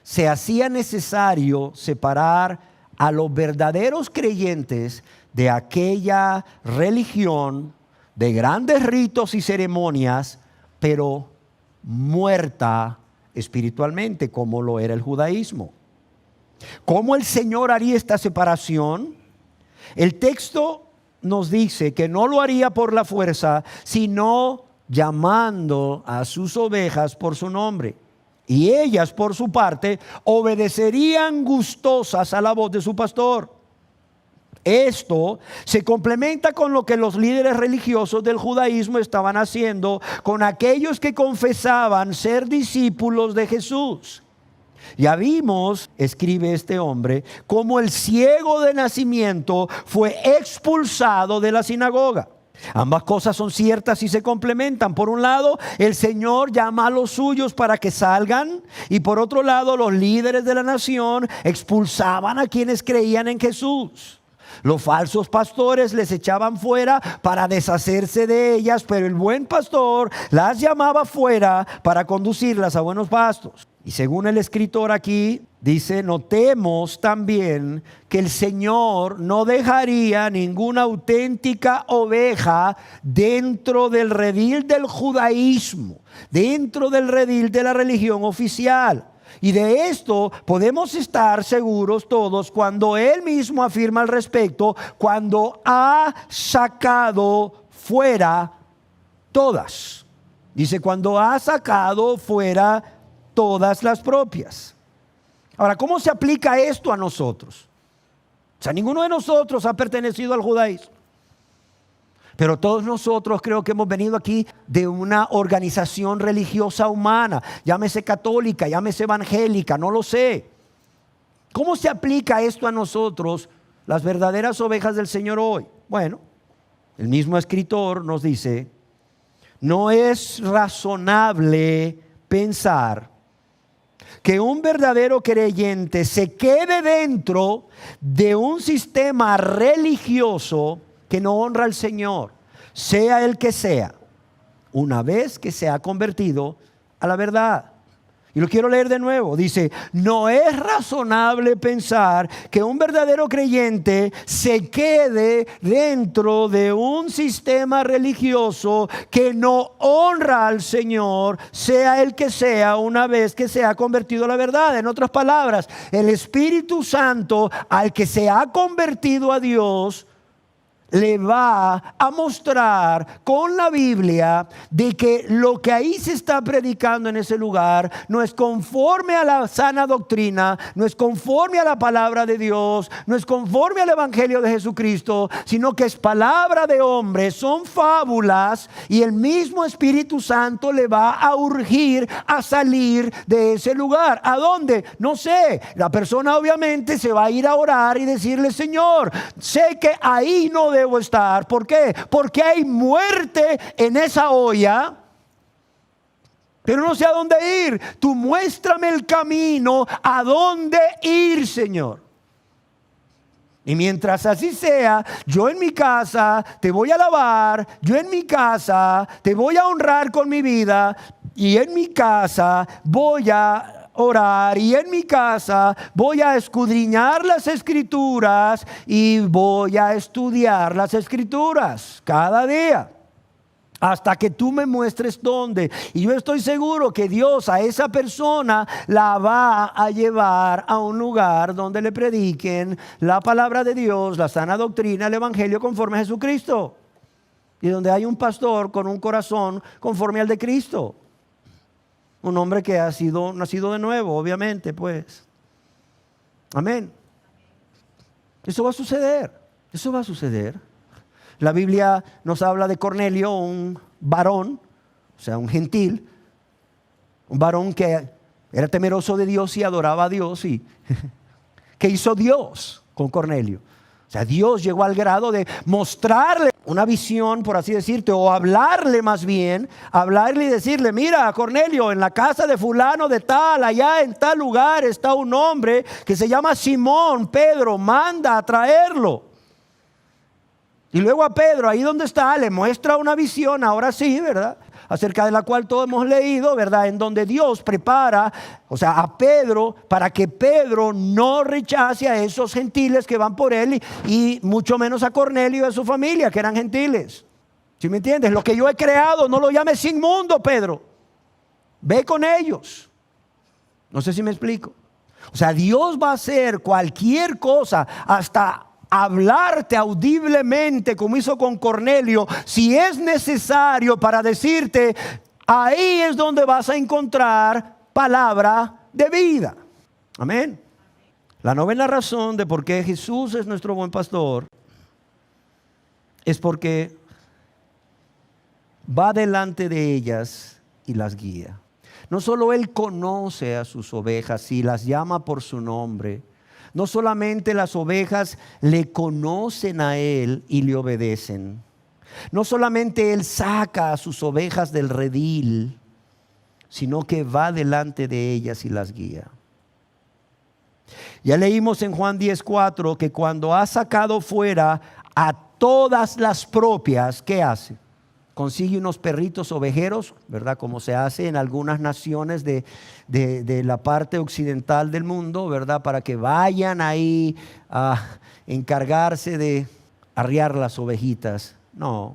se hacía necesario separar a los verdaderos creyentes de aquella religión de grandes ritos y ceremonias, pero muerta espiritualmente, como lo era el judaísmo. ¿Cómo el Señor haría esta separación? El texto nos dice que no lo haría por la fuerza, sino llamando a sus ovejas por su nombre. Y ellas, por su parte, obedecerían gustosas a la voz de su pastor. Esto se complementa con lo que los líderes religiosos del judaísmo estaban haciendo con aquellos que confesaban ser discípulos de Jesús. Ya vimos, escribe este hombre, cómo el ciego de nacimiento fue expulsado de la sinagoga. Ambas cosas son ciertas y se complementan. Por un lado, el Señor llama a los suyos para que salgan, y por otro lado, los líderes de la nación expulsaban a quienes creían en Jesús. Los falsos pastores les echaban fuera para deshacerse de ellas, pero el buen pastor las llamaba fuera para conducirlas a buenos pastos. Y según el escritor aquí, dice: notemos también que el Señor no dejaría ninguna auténtica oveja dentro del redil del judaísmo, dentro del redil de la religión oficial. Y de esto podemos estar seguros todos cuando Él mismo afirma al respecto, cuando ha sacado fuera todas. Dice: cuando ha sacado fuera todas las propias. Ahora, ¿cómo se aplica esto a nosotros? O sea, ninguno de nosotros ha pertenecido al judaísmo, pero todos nosotros creo que hemos venido aquí de una organización religiosa humana, llámese católica, llámese evangélica, no lo sé. ¿Cómo se aplica esto a nosotros, las verdaderas ovejas del Señor hoy? Bueno, el mismo escritor nos dice: no es razonable pensar que un verdadero creyente se quede dentro de un sistema religioso que no honra al Señor, sea el que sea, una vez que se ha convertido a la verdad. Y lo quiero leer de nuevo. Dice: no es razonable pensar que un verdadero creyente se quede dentro de un sistema religioso que no honra al Señor, sea el que sea, una vez que se ha convertido a la verdad. En otras palabras, el Espíritu Santo al que se ha convertido a Dios le va a mostrar con la Biblia de que lo que ahí se está predicando en ese lugar no es conforme a la sana doctrina, no es conforme a la palabra de Dios, no es conforme al Evangelio de Jesucristo, sino que es palabra de hombres, son fábulas, y el mismo Espíritu Santo le va a urgir a salir de ese lugar. ¿A dónde? No sé. La persona obviamente se va a ir a orar y decirle: Señor, sé que ahí no debo estar. ¿Por qué? Porque hay muerte en esa olla, pero no sé a dónde ir. Tú muéstrame el camino a dónde ir, Señor. Y mientras así sea, yo en mi casa te voy a alabar, yo en mi casa te voy a honrar con mi vida, y en mi casa voy a orar, y en mi casa voy a escudriñar las Escrituras y voy a estudiar las Escrituras cada día hasta que tú me muestres dónde. Y yo estoy seguro que Dios a esa persona la va a llevar a un lugar donde le prediquen la palabra de Dios, la sana doctrina, el Evangelio conforme a Jesucristo, y donde hay un pastor con un corazón conforme al de Cristo. un hombre que ha sido nacido de nuevo, obviamente, pues. Amén. Eso va a suceder. Eso va a suceder. La Biblia nos habla de Cornelio, un varón, o sea, un gentil, un varón que era temeroso de Dios y adoraba a Dios. Y ¿qué hizo Dios con Cornelio? O sea, Dios llegó al grado de mostrarle una visión, por así decirte, o hablarle más bien, hablarle y decirle: mira, Cornelio, en la casa de fulano de tal, allá en tal lugar está un hombre que se llama Simón. Pedro, manda a traerlo. Y luego a Pedro, ahí donde está, le muestra una visión, ahora sí, ¿verdad?, acerca de la cual todos hemos leído, ¿verdad?, en donde Dios prepara, o sea, a Pedro, para que Pedro no rechace a esos gentiles que van por él, y mucho menos a Cornelio y a su familia, que eran gentiles. ¿Sí me entiendes? Lo que yo he creado, no lo llames inmundo, Pedro. Ve con ellos. No sé si me explico. O sea, Dios va a hacer cualquier cosa, hasta hablarte audiblemente como hizo con Cornelio, si es necesario, para decirte: ahí es donde vas a encontrar palabra de vida. Amén. La novena razón de por qué Jesús es nuestro buen pastor es porque va delante de ellas y las guía. No solo Él conoce a sus ovejas y las llama por su nombre. No solamente las ovejas le conocen a Él y le obedecen. No solamente Él saca a sus ovejas del redil, sino que va delante de ellas y las guía. Ya leímos en Juan 10:4 que cuando ha sacado fuera a todas las propias, ¿qué hace? Consigue unos perritos ovejeros, ¿verdad?, como se hace en algunas naciones de la parte occidental del mundo, ¿verdad?, para que vayan ahí a encargarse de arriar las ovejitas. No.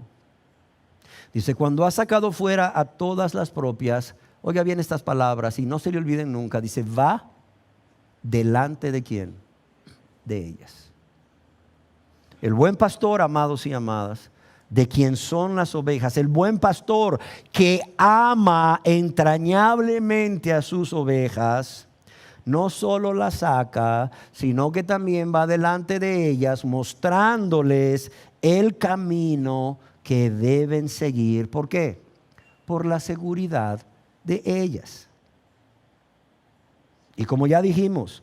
Dice: cuando ha sacado fuera a todas las propias, oiga bien estas palabras y no se le olviden nunca. Dice: va delante de ¿quién? De ellas. El buen pastor, amados y amadas, de quien son las ovejas, el buen pastor que ama entrañablemente a sus ovejas, no solo las saca, sino que también va delante de ellas mostrándoles el camino que deben seguir. ¿Por qué? Por la seguridad de ellas. Y como ya dijimos,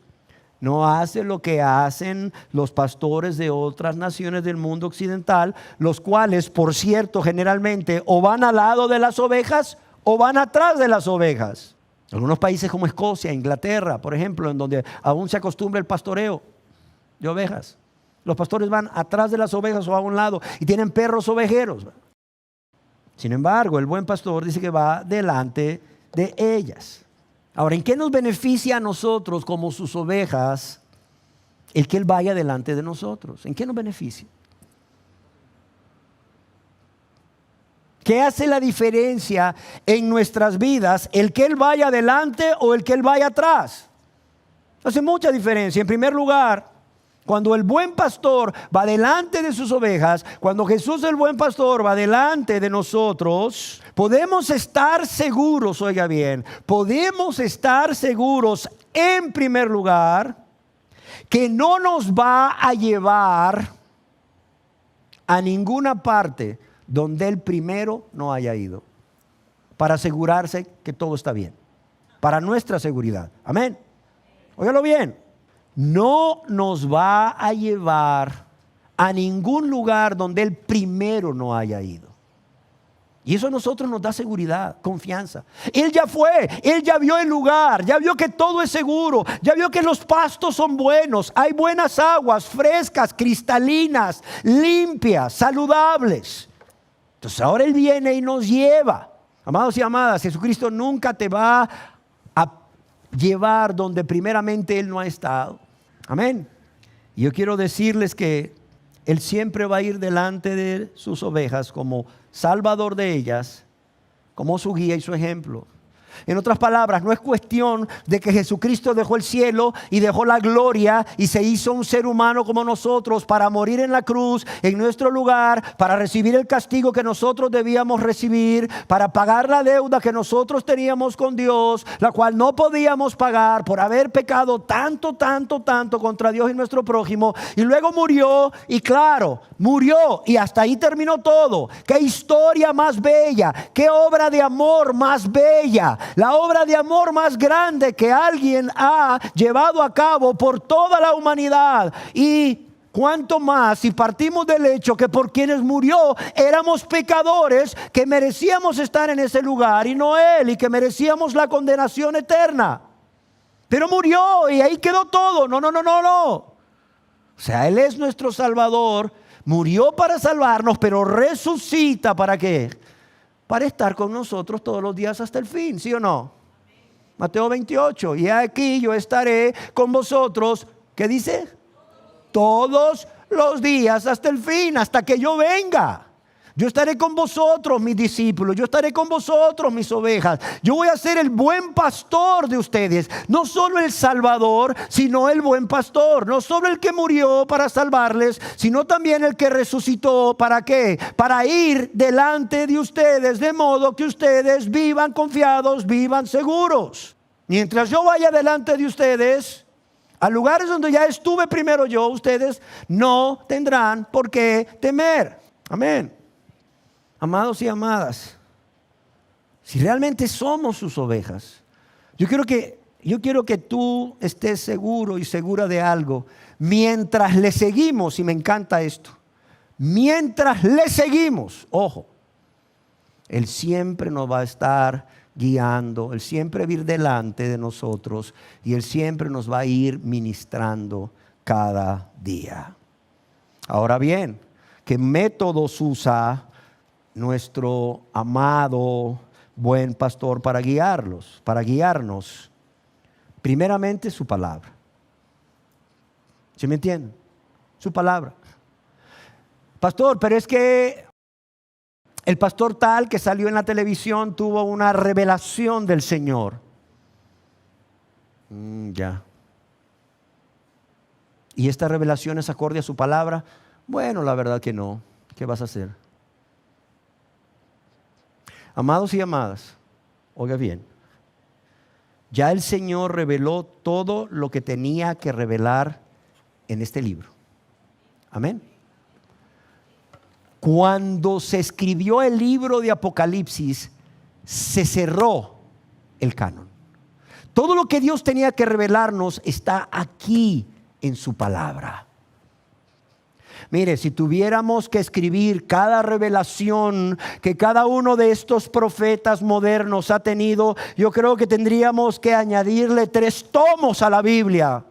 no hace lo que hacen los pastores de otras naciones del mundo occidental, los cuales, por cierto, generalmente o van al lado de las ovejas o van atrás de las ovejas. Algunos países como Escocia, Inglaterra, por ejemplo, en donde aún se acostumbra el pastoreo de ovejas, los pastores van atrás de las ovejas o a un lado y tienen perros ovejeros. Sin embargo, el buen pastor dice que va delante de ellas. Ahora, ¿en qué nos beneficia a nosotros como sus ovejas el que Él vaya delante de nosotros? ¿En qué nos beneficia? ¿Qué hace la diferencia en nuestras vidas? ¿El que Él vaya adelante o el que Él vaya atrás? Hace mucha diferencia. En primer lugar, cuando el buen pastor va delante de sus ovejas, cuando Jesús el buen pastor va delante de nosotros, podemos estar seguros, oiga bien, podemos estar seguros en primer lugar que no nos va a llevar a ninguna parte donde Él primero no haya ido, para asegurarse que todo está bien, para nuestra seguridad. Amén. Óigalo bien. No nos va a llevar a ningún lugar donde Él primero no haya ido. Y eso a nosotros nos da seguridad, confianza. Él ya fue, Él ya vio el lugar, ya vio que todo es seguro, ya vio que los pastos son buenos, hay buenas aguas, frescas, cristalinas, limpias, saludables. Entonces ahora Él viene y nos lleva. Amados y amadas, Jesucristo nunca te va a llevar donde primeramente Él no ha estado. Amén. Y yo quiero decirles que Él siempre va a ir delante de sus ovejas como salvador de ellas, como su guía y su ejemplo. En otras palabras, no es cuestión de que Jesucristo dejó el cielo y dejó la gloria y se hizo un ser humano como nosotros para morir en la cruz en nuestro lugar, para recibir el castigo que nosotros debíamos recibir, para pagar la deuda que nosotros teníamos con Dios, la cual no podíamos pagar por haber pecado tanto contra Dios y nuestro prójimo. Y luego murió y claro, murió y hasta ahí terminó todo. Qué historia más bella, qué obra de amor más bella. La obra de amor más grande que alguien ha llevado a cabo por toda la humanidad. Y cuánto más si partimos del hecho que por quienes murió éramos pecadores que merecíamos estar en ese lugar y no Él, y que merecíamos la condenación eterna. Pero murió y ahí quedó todo. No. O sea, Él es nuestro Salvador, murió para salvarnos, pero resucita ¿para qué? Para estar con nosotros todos los días hasta el fin, ¿sí o no? Mateo 28, y aquí yo estaré con vosotros, ¿qué dice? Todos los días hasta el fin, hasta que yo venga. Yo estaré con vosotros, mis discípulos. Yo estaré con vosotros, mis ovejas. Yo voy a ser el buen pastor de ustedes. No solo el Salvador, sino el buen pastor. No solo el que murió para salvarles, sino también el que resucitó. ¿Para qué? Para ir delante de ustedes, de modo que ustedes vivan confiados, vivan seguros. Mientras yo vaya delante de ustedes, a lugares donde ya estuve primero yo, ustedes no tendrán por qué temer. Amén. Amados y amadas, si realmente somos sus ovejas, yo quiero que tú estés seguro y segura de algo. Mientras le seguimos, y me encanta esto, mientras le seguimos, ojo, Él siempre nos va a estar guiando, Él siempre va a ir delante de nosotros y Él siempre nos va a ir ministrando cada día. Ahora bien, ¿qué métodos usa nuestro amado buen pastor para guiarnos? Primeramente su palabra. ¿Sí me entienden? Su palabra. Pastor, pero es que el pastor tal que salió en la televisión tuvo una revelación del Señor. Ya. ¿Y esta revelación es acorde a su palabra? Bueno, la verdad que no. ¿Qué vas a hacer? Amados y amadas, oiga bien, ya el Señor reveló todo lo que tenía que revelar en este libro. Amén. Cuando se escribió el libro de Apocalipsis, se cerró el canon. Todo lo que Dios tenía que revelarnos está aquí en su palabra. Mire, si tuviéramos que escribir cada revelación que cada uno de estos profetas modernos ha tenido, yo creo que tendríamos que añadirle 3 tomos a la Biblia,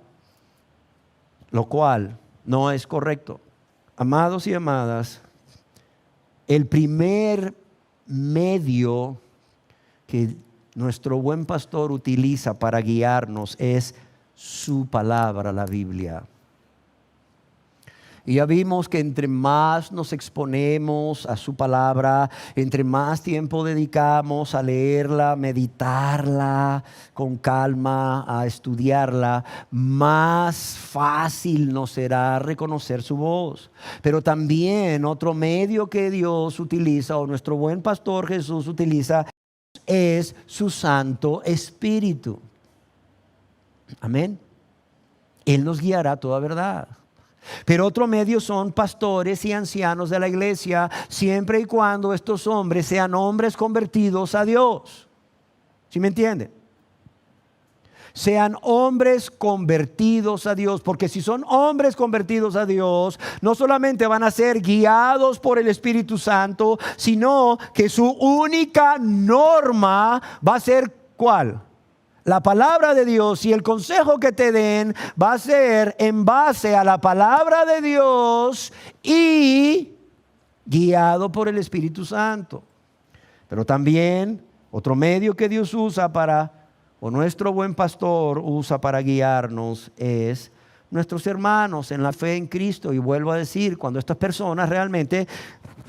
lo cual no es correcto. Amados y amadas, el primer medio que nuestro buen pastor utiliza para guiarnos es su palabra, la Biblia. Y ya vimos que entre más nos exponemos a su palabra, entre más tiempo dedicamos a leerla, meditarla con calma, a estudiarla, más fácil nos será reconocer su voz. Pero también otro medio que Dios utiliza, o nuestro buen pastor Jesús utiliza, es su Santo Espíritu. Amén. Él nos guiará a toda verdad. Pero otro medio son pastores y ancianos de la iglesia, siempre y cuando estos hombres sean hombres convertidos a Dios. ¿Sí me entienden? Sean hombres convertidos a Dios, porque si son hombres convertidos a Dios, no solamente van a ser guiados por el Espíritu Santo, sino que su única norma va a ser ¿cuál? La palabra de Dios, y el consejo que te den va a ser en base a la palabra de Dios y guiado por el Espíritu Santo. Pero también otro medio que Dios usa o nuestro buen pastor usa para guiarnos es nuestros hermanos en la fe en Cristo. Y vuelvo a decir, cuando estas personas realmente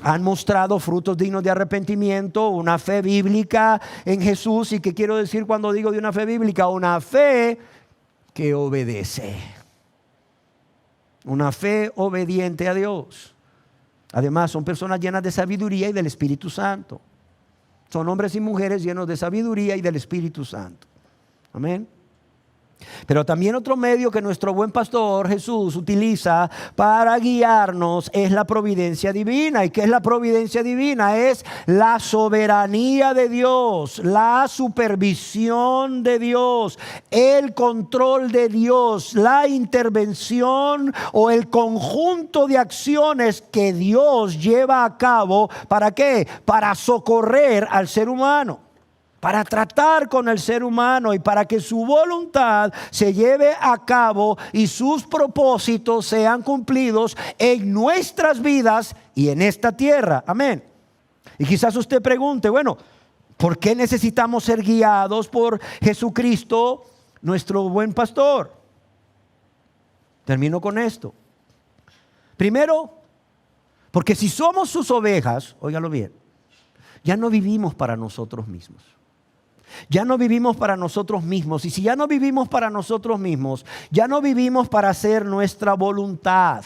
Han mostrado frutos dignos de arrepentimiento, una fe bíblica en Jesús. ¿Y qué quiero decir cuando digo de una fe bíblica? Una fe que obedece. Una fe obediente a Dios. Además, son personas llenas de sabiduría y del Espíritu Santo. Son hombres y mujeres llenos de sabiduría y del Espíritu Santo. Amén. Pero también otro medio que nuestro buen pastor Jesús utiliza para guiarnos es la providencia divina. ¿Y qué es la providencia divina? Es la soberanía de Dios, la supervisión de Dios, el control de Dios, la intervención o el conjunto de acciones que Dios lleva a cabo. ¿Para qué? Para socorrer al ser humano, para tratar con el ser humano y para que su voluntad se lleve a cabo y sus propósitos sean cumplidos en nuestras vidas y en esta tierra. Amén. Y quizás usted pregunte, bueno, ¿por qué necesitamos ser guiados por Jesucristo, nuestro buen pastor? Termino con esto. Primero, porque si somos sus ovejas, óigalo bien, ya no vivimos para nosotros mismos. Ya no vivimos para nosotros mismos. Y si ya no vivimos para nosotros mismos, ya no vivimos para hacer nuestra voluntad.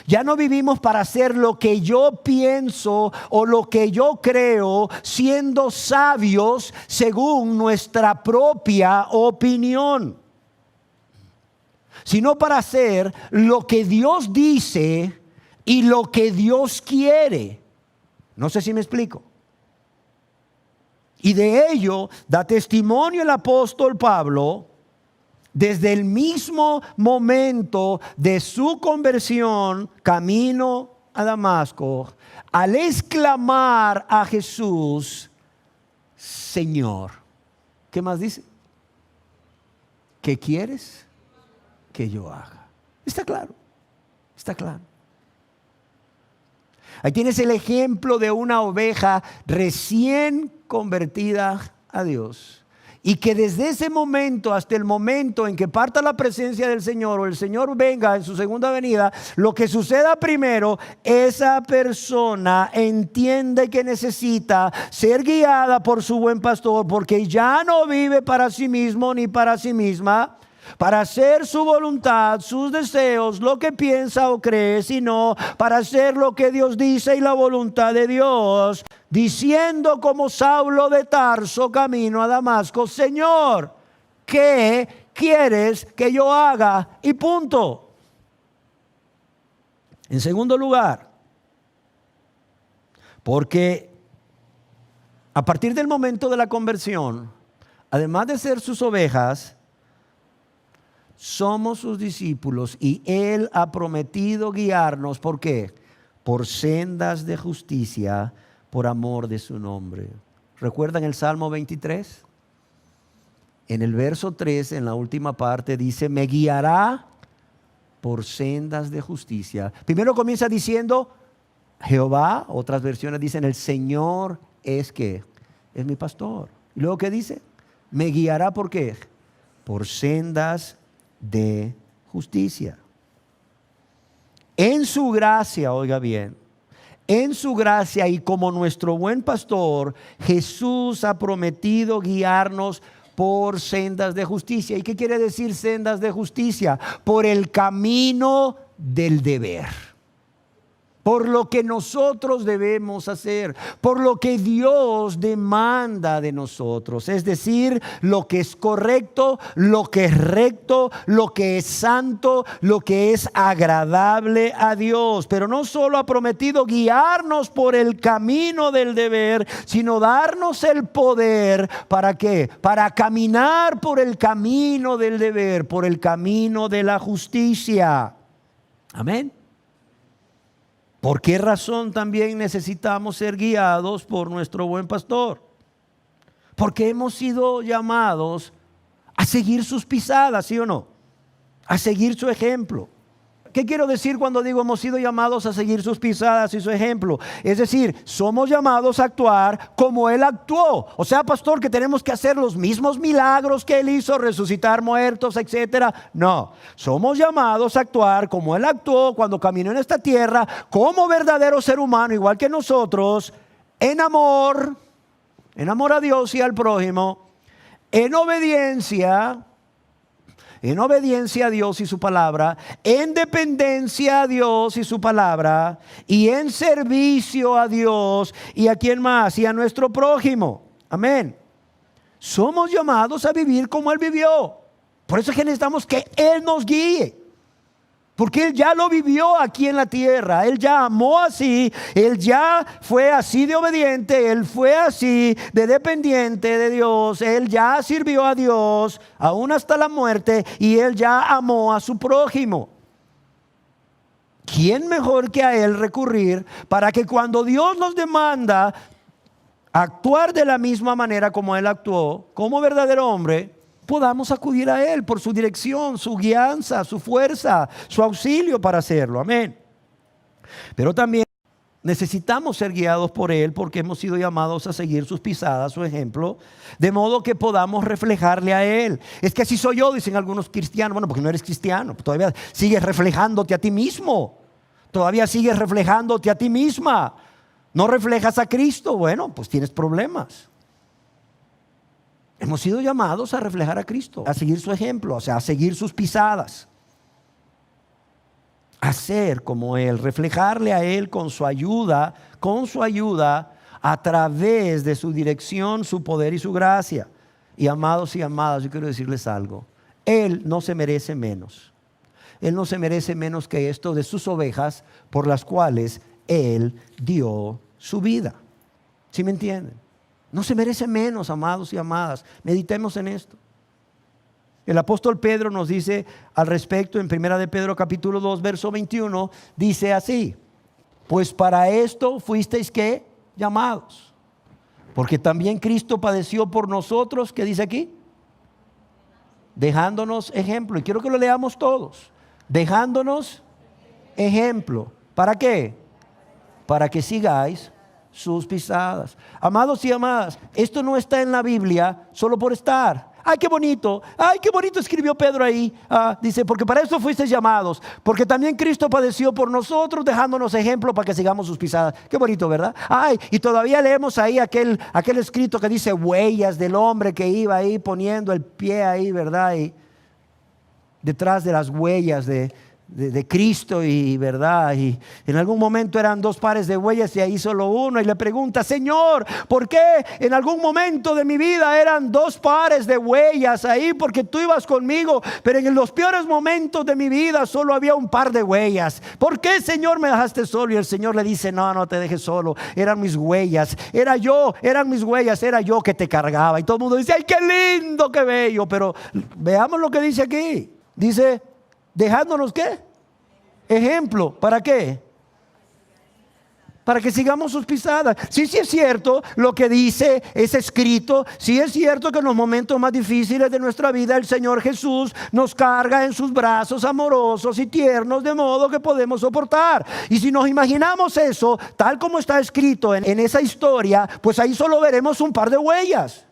Ya no vivimos para hacer lo que yo pienso o lo que yo creo, siendo sabios según nuestra propia opinión, sino para hacer lo que Dios dice y lo que Dios quiere. No sé si me explico. Y de ello da testimonio el apóstol Pablo desde el mismo momento de su conversión camino a Damasco, al exclamar a Jesús, Señor. ¿Qué más dice? ¿Qué quieres que yo haga? Está claro, está claro. Ahí tienes el ejemplo de una oveja recién convertida a Dios y que desde ese momento hasta el momento en que parta la presencia del Señor o el Señor venga en su segunda venida, lo que suceda primero, esa persona entiende que necesita ser guiada por su buen pastor, porque ya no vive para sí mismo ni para sí misma, para hacer su voluntad, sus deseos, lo que piensa o cree, sino para hacer lo que Dios dice y la voluntad de Dios, diciendo como Saulo de Tarso camino a Damasco, Señor, ¿qué quieres que yo haga? Y punto. En segundo lugar, porque a partir del momento de la conversión, además de ser sus ovejas, somos sus discípulos y Él ha prometido guiarnos. ¿Por qué? Por sendas de justicia, por amor de su nombre. ¿Recuerdan el Salmo 23? En el verso 3, en la última parte, dice, me guiará por sendas de justicia. Primero comienza diciendo, Jehová, otras versiones dicen, el Señor es ¿qué? Es mi pastor. Y luego ¿qué dice? Me guiará ¿por qué? Por sendas de justicia. En su gracia, oiga bien, en su gracia y como nuestro buen pastor, Jesús ha prometido guiarnos por sendas de justicia. ¿Y qué quiere decir sendas de justicia? Por el camino del deber. Por lo que nosotros debemos hacer, por lo que Dios demanda de nosotros, es decir, lo que es correcto, lo que es recto, lo que es santo, lo que es agradable a Dios. Pero no solo ha prometido guiarnos por el camino del deber, sino darnos el poder, ¿para qué? Para caminar por el camino del deber, por el camino de la justicia. Amén. ¿Por qué razón también necesitamos ser guiados por nuestro buen pastor? Porque hemos sido llamados a seguir sus pisadas, ¿sí o no? A seguir su ejemplo. ¿Qué quiero decir cuando digo hemos sido llamados a seguir sus pisadas y su ejemplo? Es decir, somos llamados a actuar como Él actuó. O sea, pastor, que tenemos que hacer los mismos milagros que Él hizo, resucitar muertos, etcétera. No, somos llamados a actuar como Él actuó cuando caminó en esta tierra, como verdadero ser humano, igual que nosotros, en amor a Dios y al prójimo, en obediencia a Dios y su palabra, en dependencia a Dios y su palabra, y en servicio a Dios y a quién más, y a nuestro prójimo. Amén. Somos llamados a vivir como Él vivió. Por eso es que necesitamos que Él nos guíe. Porque Él ya lo vivió aquí en la tierra. Él ya amó así. Él ya fue así de obediente. Él fue así de dependiente de Dios. Él ya sirvió a Dios aún hasta la muerte. Y Él ya amó a su prójimo. ¿Quién mejor que a Él recurrir para que cuando Dios nos demanda actuar de la misma manera como Él actuó, como verdadero hombre, podamos acudir a Él por su dirección, su guianza, su fuerza, su auxilio para hacerlo? Amén. Pero también necesitamos ser guiados por Él porque hemos sido llamados a seguir sus pisadas, su ejemplo, de modo que podamos reflejarle a Él. Es que así soy yo, dicen algunos cristianos. Bueno, porque no eres cristiano, todavía sigues reflejándote a ti mismo, todavía sigues reflejándote a ti misma. No reflejas a Cristo, bueno, pues tienes problemas. Hemos sido llamados a reflejar a Cristo, a seguir su ejemplo, o sea, a seguir sus pisadas. A ser como Él, reflejarle a Él con su ayuda, a través de su dirección, su poder y su gracia. Y amados y amadas, yo quiero decirles algo. Él no se merece menos. Él no se merece menos que esto de sus ovejas por las cuales Él dio su vida. ¿Sí me entienden? No se merece menos, amados y amadas. Meditemos en esto. El apóstol Pedro nos dice al respecto en 1 de Pedro capítulo 2 verso 21, dice así: pues para esto fuisteis ¿qué? Llamados, porque también Cristo padeció por nosotros. ¿Qué dice aquí? Dejándonos ejemplo. Y quiero que lo leamos todos. Dejándonos ejemplo. ¿Para qué? Para que sigáis sus pisadas. Amados y amadas, esto no está en la Biblia solo por estar. Ay, qué bonito escribió Pedro ahí. Dice, porque para esto fuisteis llamados, porque también Cristo padeció por nosotros, dejándonos ejemplo para que sigamos sus pisadas. Qué bonito, ¿verdad? Ay, y todavía leemos ahí aquel escrito que dice huellas del hombre que iba ahí poniendo el pie ahí, ¿verdad? Y detrás de las huellas de Cristo, y verdad, y en algún momento eran 2 pares de huellas y ahí solo uno, y le pregunta: Señor, ¿por qué en algún momento de mi vida eran 2 pares de huellas ahí? Porque tú ibas conmigo, pero en los peores momentos de mi vida solo había un par de huellas. ¿Por qué, Señor, me dejaste solo? Y el Señor le dice: no te dejes solo, eran mis huellas, eran mis huellas, era yo que te cargaba. Y todo el mundo dice: ay, qué lindo, qué bello. Pero veamos lo que dice aquí. Dice: dejándonos ¿qué? Ejemplo. ¿Para qué? Para que sigamos sus pisadas. Sí es cierto lo que dice, es escrito. Sí es cierto que en los momentos más difíciles de nuestra vida el Señor Jesús nos carga en sus brazos amorosos y tiernos, de modo que podemos soportar. Y si nos imaginamos eso tal como está escrito en esa historia, pues ahí solo veremos un par de huellas.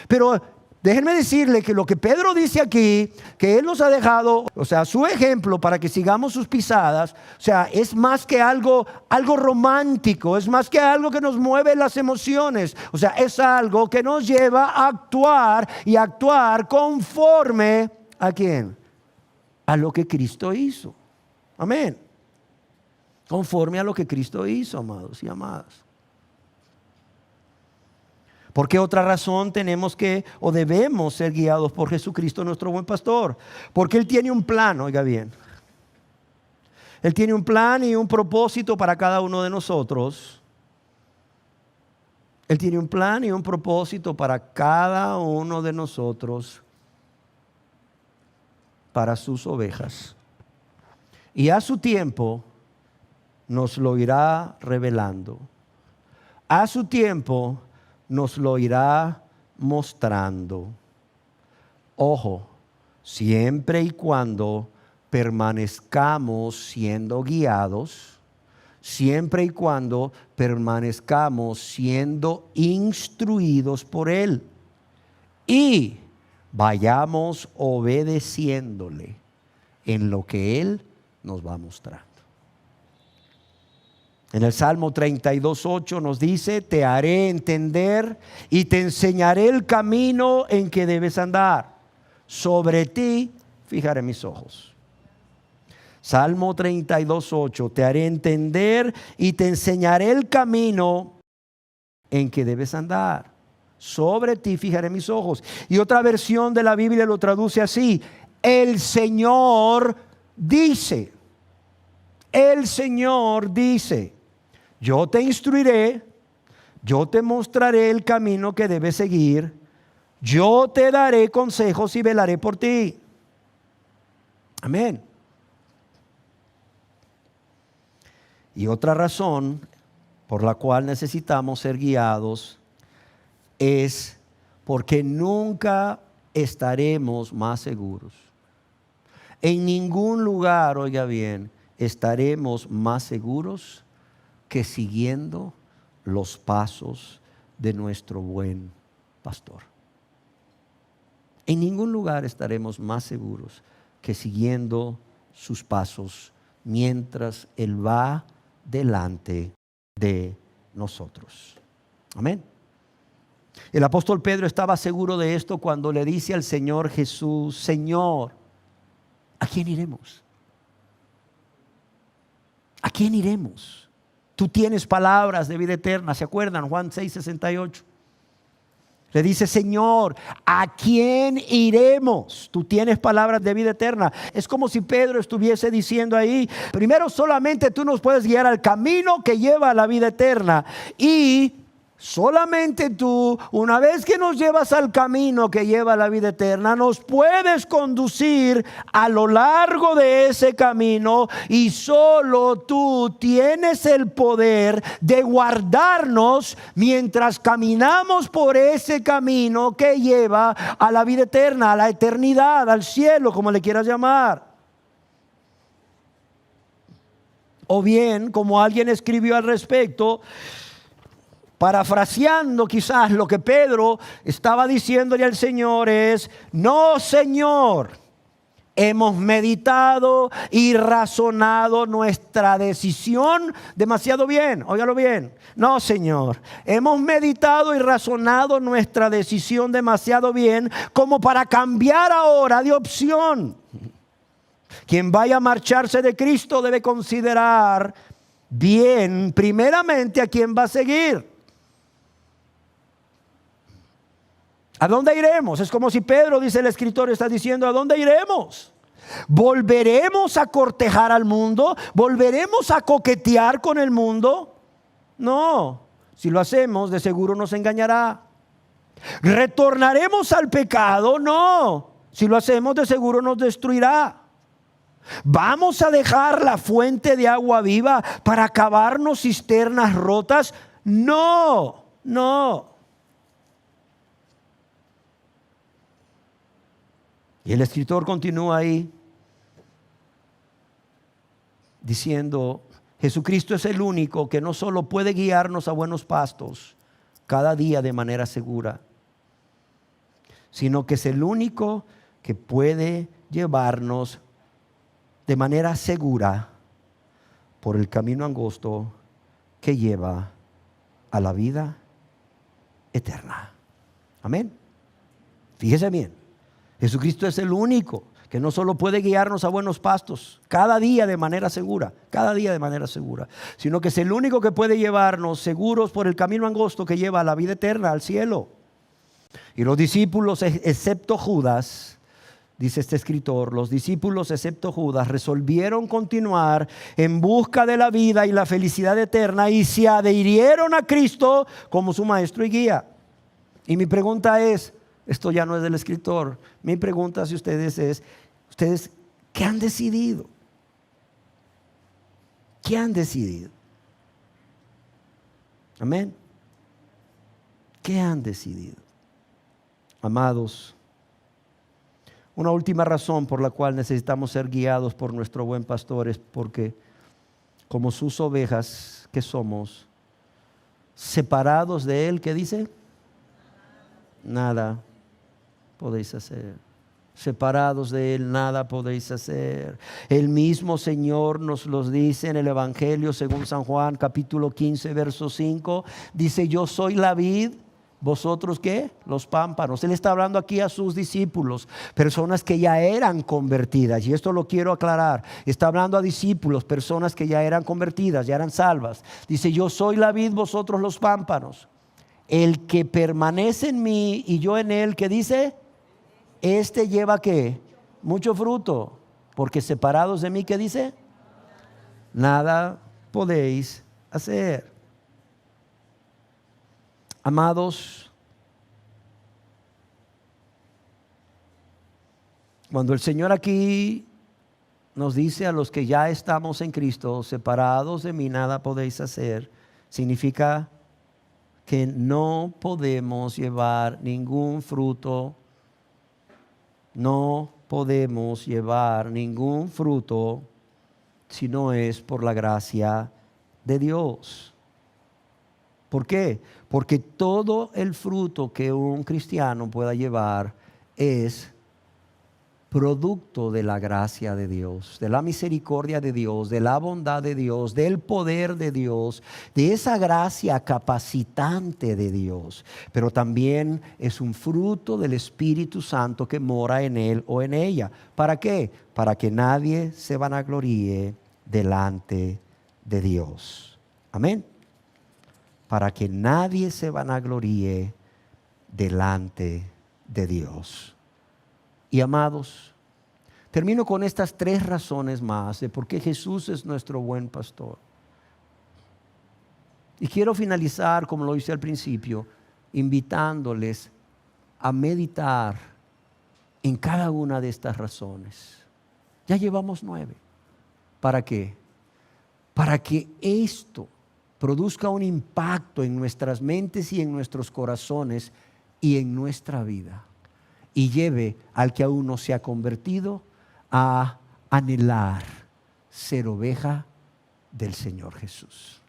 Pero déjenme decirle que lo que Pedro dice aquí, que Él nos ha dejado, o sea, su ejemplo para que sigamos sus pisadas, o sea, es más que algo romántico, es más que algo que nos mueve las emociones, o sea, es algo que nos lleva a actuar y actuar conforme ¿a quién? A lo que Cristo hizo. Amén. Conforme a lo que Cristo hizo, amados y amadas. ¿Por qué otra razón tenemos que o debemos ser guiados por Jesucristo, nuestro buen pastor? Porque Él tiene un plan, oiga bien. Él tiene un plan y un propósito para cada uno de nosotros. Él tiene un plan y un propósito para cada uno de nosotros, para sus ovejas. Y a su tiempo nos lo irá revelando. A su tiempo nos lo irá mostrando. Ojo, siempre y cuando permanezcamos siendo guiados, siempre y cuando permanezcamos siendo instruidos por Él y vayamos obedeciéndole en lo que Él nos va mostrando. En el Salmo 32:8 nos dice: te haré entender y te enseñaré el camino en que debes andar. Sobre ti fijaré mis ojos. Salmo 32:8: te haré entender y te enseñaré el camino en que debes andar. Sobre ti fijaré mis ojos. Y otra versión de la Biblia lo traduce así: el Señor dice. El Señor dice: yo te instruiré, yo te mostraré el camino que debes seguir, yo te daré consejos y velaré por ti. Amén. Y otra razón por la cual necesitamos ser guiados es porque nunca estaremos más seguros. En ningún lugar, oiga bien, estaremos más seguros que siguiendo los pasos de nuestro buen pastor. En ningún lugar estaremos más seguros que siguiendo sus pasos mientras Él va delante de nosotros. Amén. El apóstol Pedro estaba seguro de esto cuando le dice al Señor Jesús: Señor, ¿a quién iremos? ¿A quién iremos? Tú tienes palabras de vida eterna. ¿Se acuerdan? Juan 6:68. Le dice: Señor, ¿a quién iremos? Tú tienes palabras de vida eterna. Es como si Pedro estuviese diciendo ahí: primero, solamente tú nos puedes guiar al camino que lleva a la vida eterna. Y solamente tú, una vez que nos llevas al camino que lleva a la vida eterna, nos puedes conducir a lo largo de ese camino, y solo tú tienes el poder de guardarnos mientras caminamos por ese camino que lleva a la vida eterna, a la eternidad, al cielo, como le quieras llamar. O bien, como alguien escribió al respecto, parafraseando quizás lo que Pedro estaba diciéndole al Señor, es: no, Señor, hemos meditado y razonado nuestra decisión demasiado bien. Óigalo bien. No, Señor, hemos meditado y razonado nuestra decisión demasiado bien como para cambiar ahora de opción. Quien vaya a marcharse de Cristo debe considerar bien primeramente a quién va a seguir. ¿A dónde iremos? Es como si Pedro, dice el escritor, está diciendo: ¿a dónde iremos? ¿Volveremos a cortejar al mundo? ¿Volveremos a coquetear con el mundo? No, si lo hacemos, de seguro nos engañará. ¿Retornaremos al pecado? No, si lo hacemos, de seguro nos destruirá. ¿Vamos a dejar la fuente de agua viva para cavarnos cisternas rotas? No, no. Y el escritor continúa ahí diciendo: Jesucristo es el único que no solo puede guiarnos a buenos pastos cada día de manera segura, sino que es el único que puede llevarnos de manera segura por el camino angosto que lleva a la vida eterna. Amén. Fíjese bien. Jesucristo es el único que no solo puede guiarnos a buenos pastos cada día de manera segura, sino que es el único que puede llevarnos seguros por el camino angosto que lleva a la vida eterna, al cielo. Y los discípulos, excepto Judas, dice este escritor, los discípulos, excepto Judas, resolvieron continuar en busca de la vida y la felicidad eterna y se adhirieron a Cristo como su maestro y guía. Y mi pregunta es, esto ya no es del escritor, mi pregunta hacia ustedes es: ¿ustedes qué han decidido? ¿Qué han decidido? Amén. ¿Qué han decidido? Amados, Una última razón por la cual necesitamos ser guiados por nuestro buen pastor es porque como sus ovejas que somos, separados de Él, ¿qué dice? Nada podéis hacer. Separados de Él, nada podéis hacer. El mismo Señor nos los dice en el Evangelio según San Juan, capítulo 15, verso 5. Dice, yo soy la vid, vosotros ¿qué? Los pámpanos. Él está hablando aquí a sus discípulos, personas que ya eran convertidas. Y esto lo quiero aclarar. Está hablando a discípulos, personas que ya eran convertidas, ya eran salvas. Dice, yo soy la vid, vosotros los pámpanos. El que permanece en mí y yo en él, ¿qué dice? Este lleva ¿qué? Mucho fruto, porque separados de mí, ¿qué dice? Nada podéis hacer. Amados, cuando el Señor aquí nos dice a los que ya estamos en Cristo, separados de mí, nada podéis hacer, significa que no podemos llevar ningún fruto. No podemos llevar ningún fruto si no es por la gracia de Dios. ¿Por qué? Porque todo el fruto que un cristiano pueda llevar es producto de la gracia de Dios, de la misericordia de Dios, de la bondad de Dios, del poder de Dios, de esa gracia capacitante de Dios. Pero también es un fruto del Espíritu Santo que mora en él o en ella. ¿Para qué? Para que nadie se vanagloríe delante de Dios. Amén. Para que nadie se vanagloríe delante de Dios. Y amados, termino con estas 3 razones más de por qué Jesús es nuestro buen pastor. Y quiero finalizar, como lo hice al principio, invitándoles a meditar en cada una de estas razones. Ya llevamos 9. ¿Para qué? Para que esto produzca un impacto en nuestras mentes y en nuestros corazones y en nuestra vida. Y lleve al que aún no se ha convertido a anhelar ser oveja del Señor Jesús.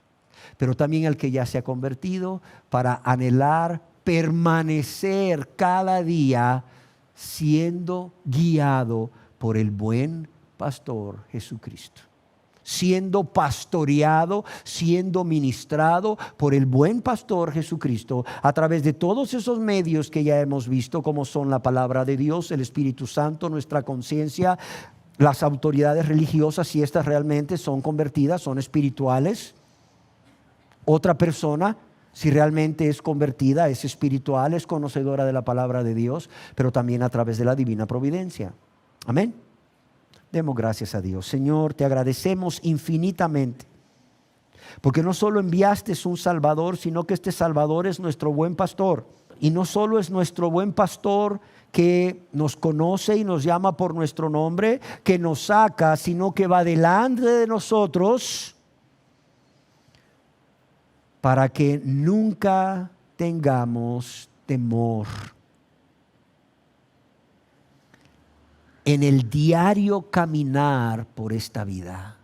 Pero también al que ya se ha convertido para anhelar permanecer cada día siendo guiado por el buen pastor Jesucristo. Siendo pastoreado, siendo ministrado por el buen pastor Jesucristo a través de todos esos medios que ya hemos visto, como son la palabra de Dios, el Espíritu Santo, nuestra conciencia, las autoridades religiosas, si estas realmente son convertidas, son espirituales. Otra persona, si realmente es convertida, es espiritual, es conocedora de la palabra de Dios, pero también a través de la divina providencia. Amén. Demos gracias a Dios. Señor, te agradecemos infinitamente, porque no solo enviaste un Salvador, sino que este Salvador es nuestro buen pastor. Y no solo es nuestro buen pastor que nos conoce y nos llama por nuestro nombre, que nos saca, sino que va delante de nosotros para que nunca tengamos temor. En el diario caminar por esta vida,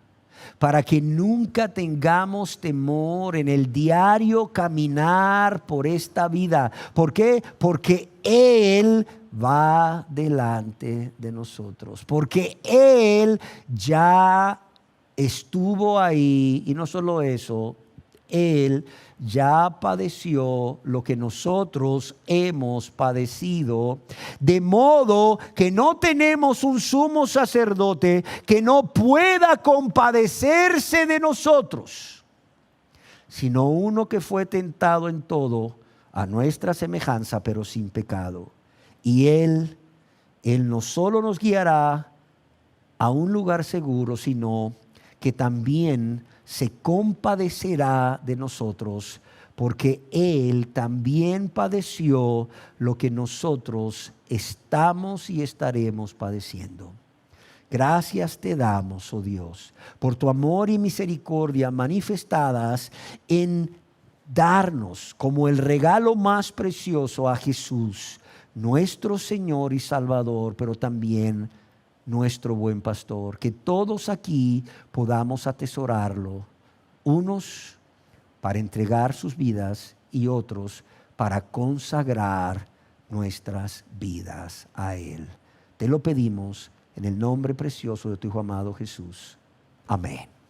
para que nunca tengamos temor en el diario caminar por esta vida. ¿Por qué? Porque Él va delante de nosotros, porque Él ya estuvo ahí, y no solo eso, Él ya padeció lo que nosotros hemos padecido, de modo que no tenemos un sumo sacerdote que no pueda compadecerse de nosotros, sino uno que fue tentado en todo a nuestra semejanza, pero sin pecado. Y Él no solo nos guiará a un lugar seguro, sino que también se compadecerá de nosotros, porque Él también padeció lo que nosotros estamos y estaremos padeciendo. Gracias te damos, oh Dios, por tu amor y misericordia manifestadas en darnos como el regalo más precioso a Jesús, nuestro Señor y Salvador, pero también nuestro buen pastor. Que todos aquí podamos atesorarlo, unos para entregar sus vidas y otros para consagrar nuestras vidas a Él. Te lo pedimos en el nombre precioso de tu Hijo amado Jesús. Amén.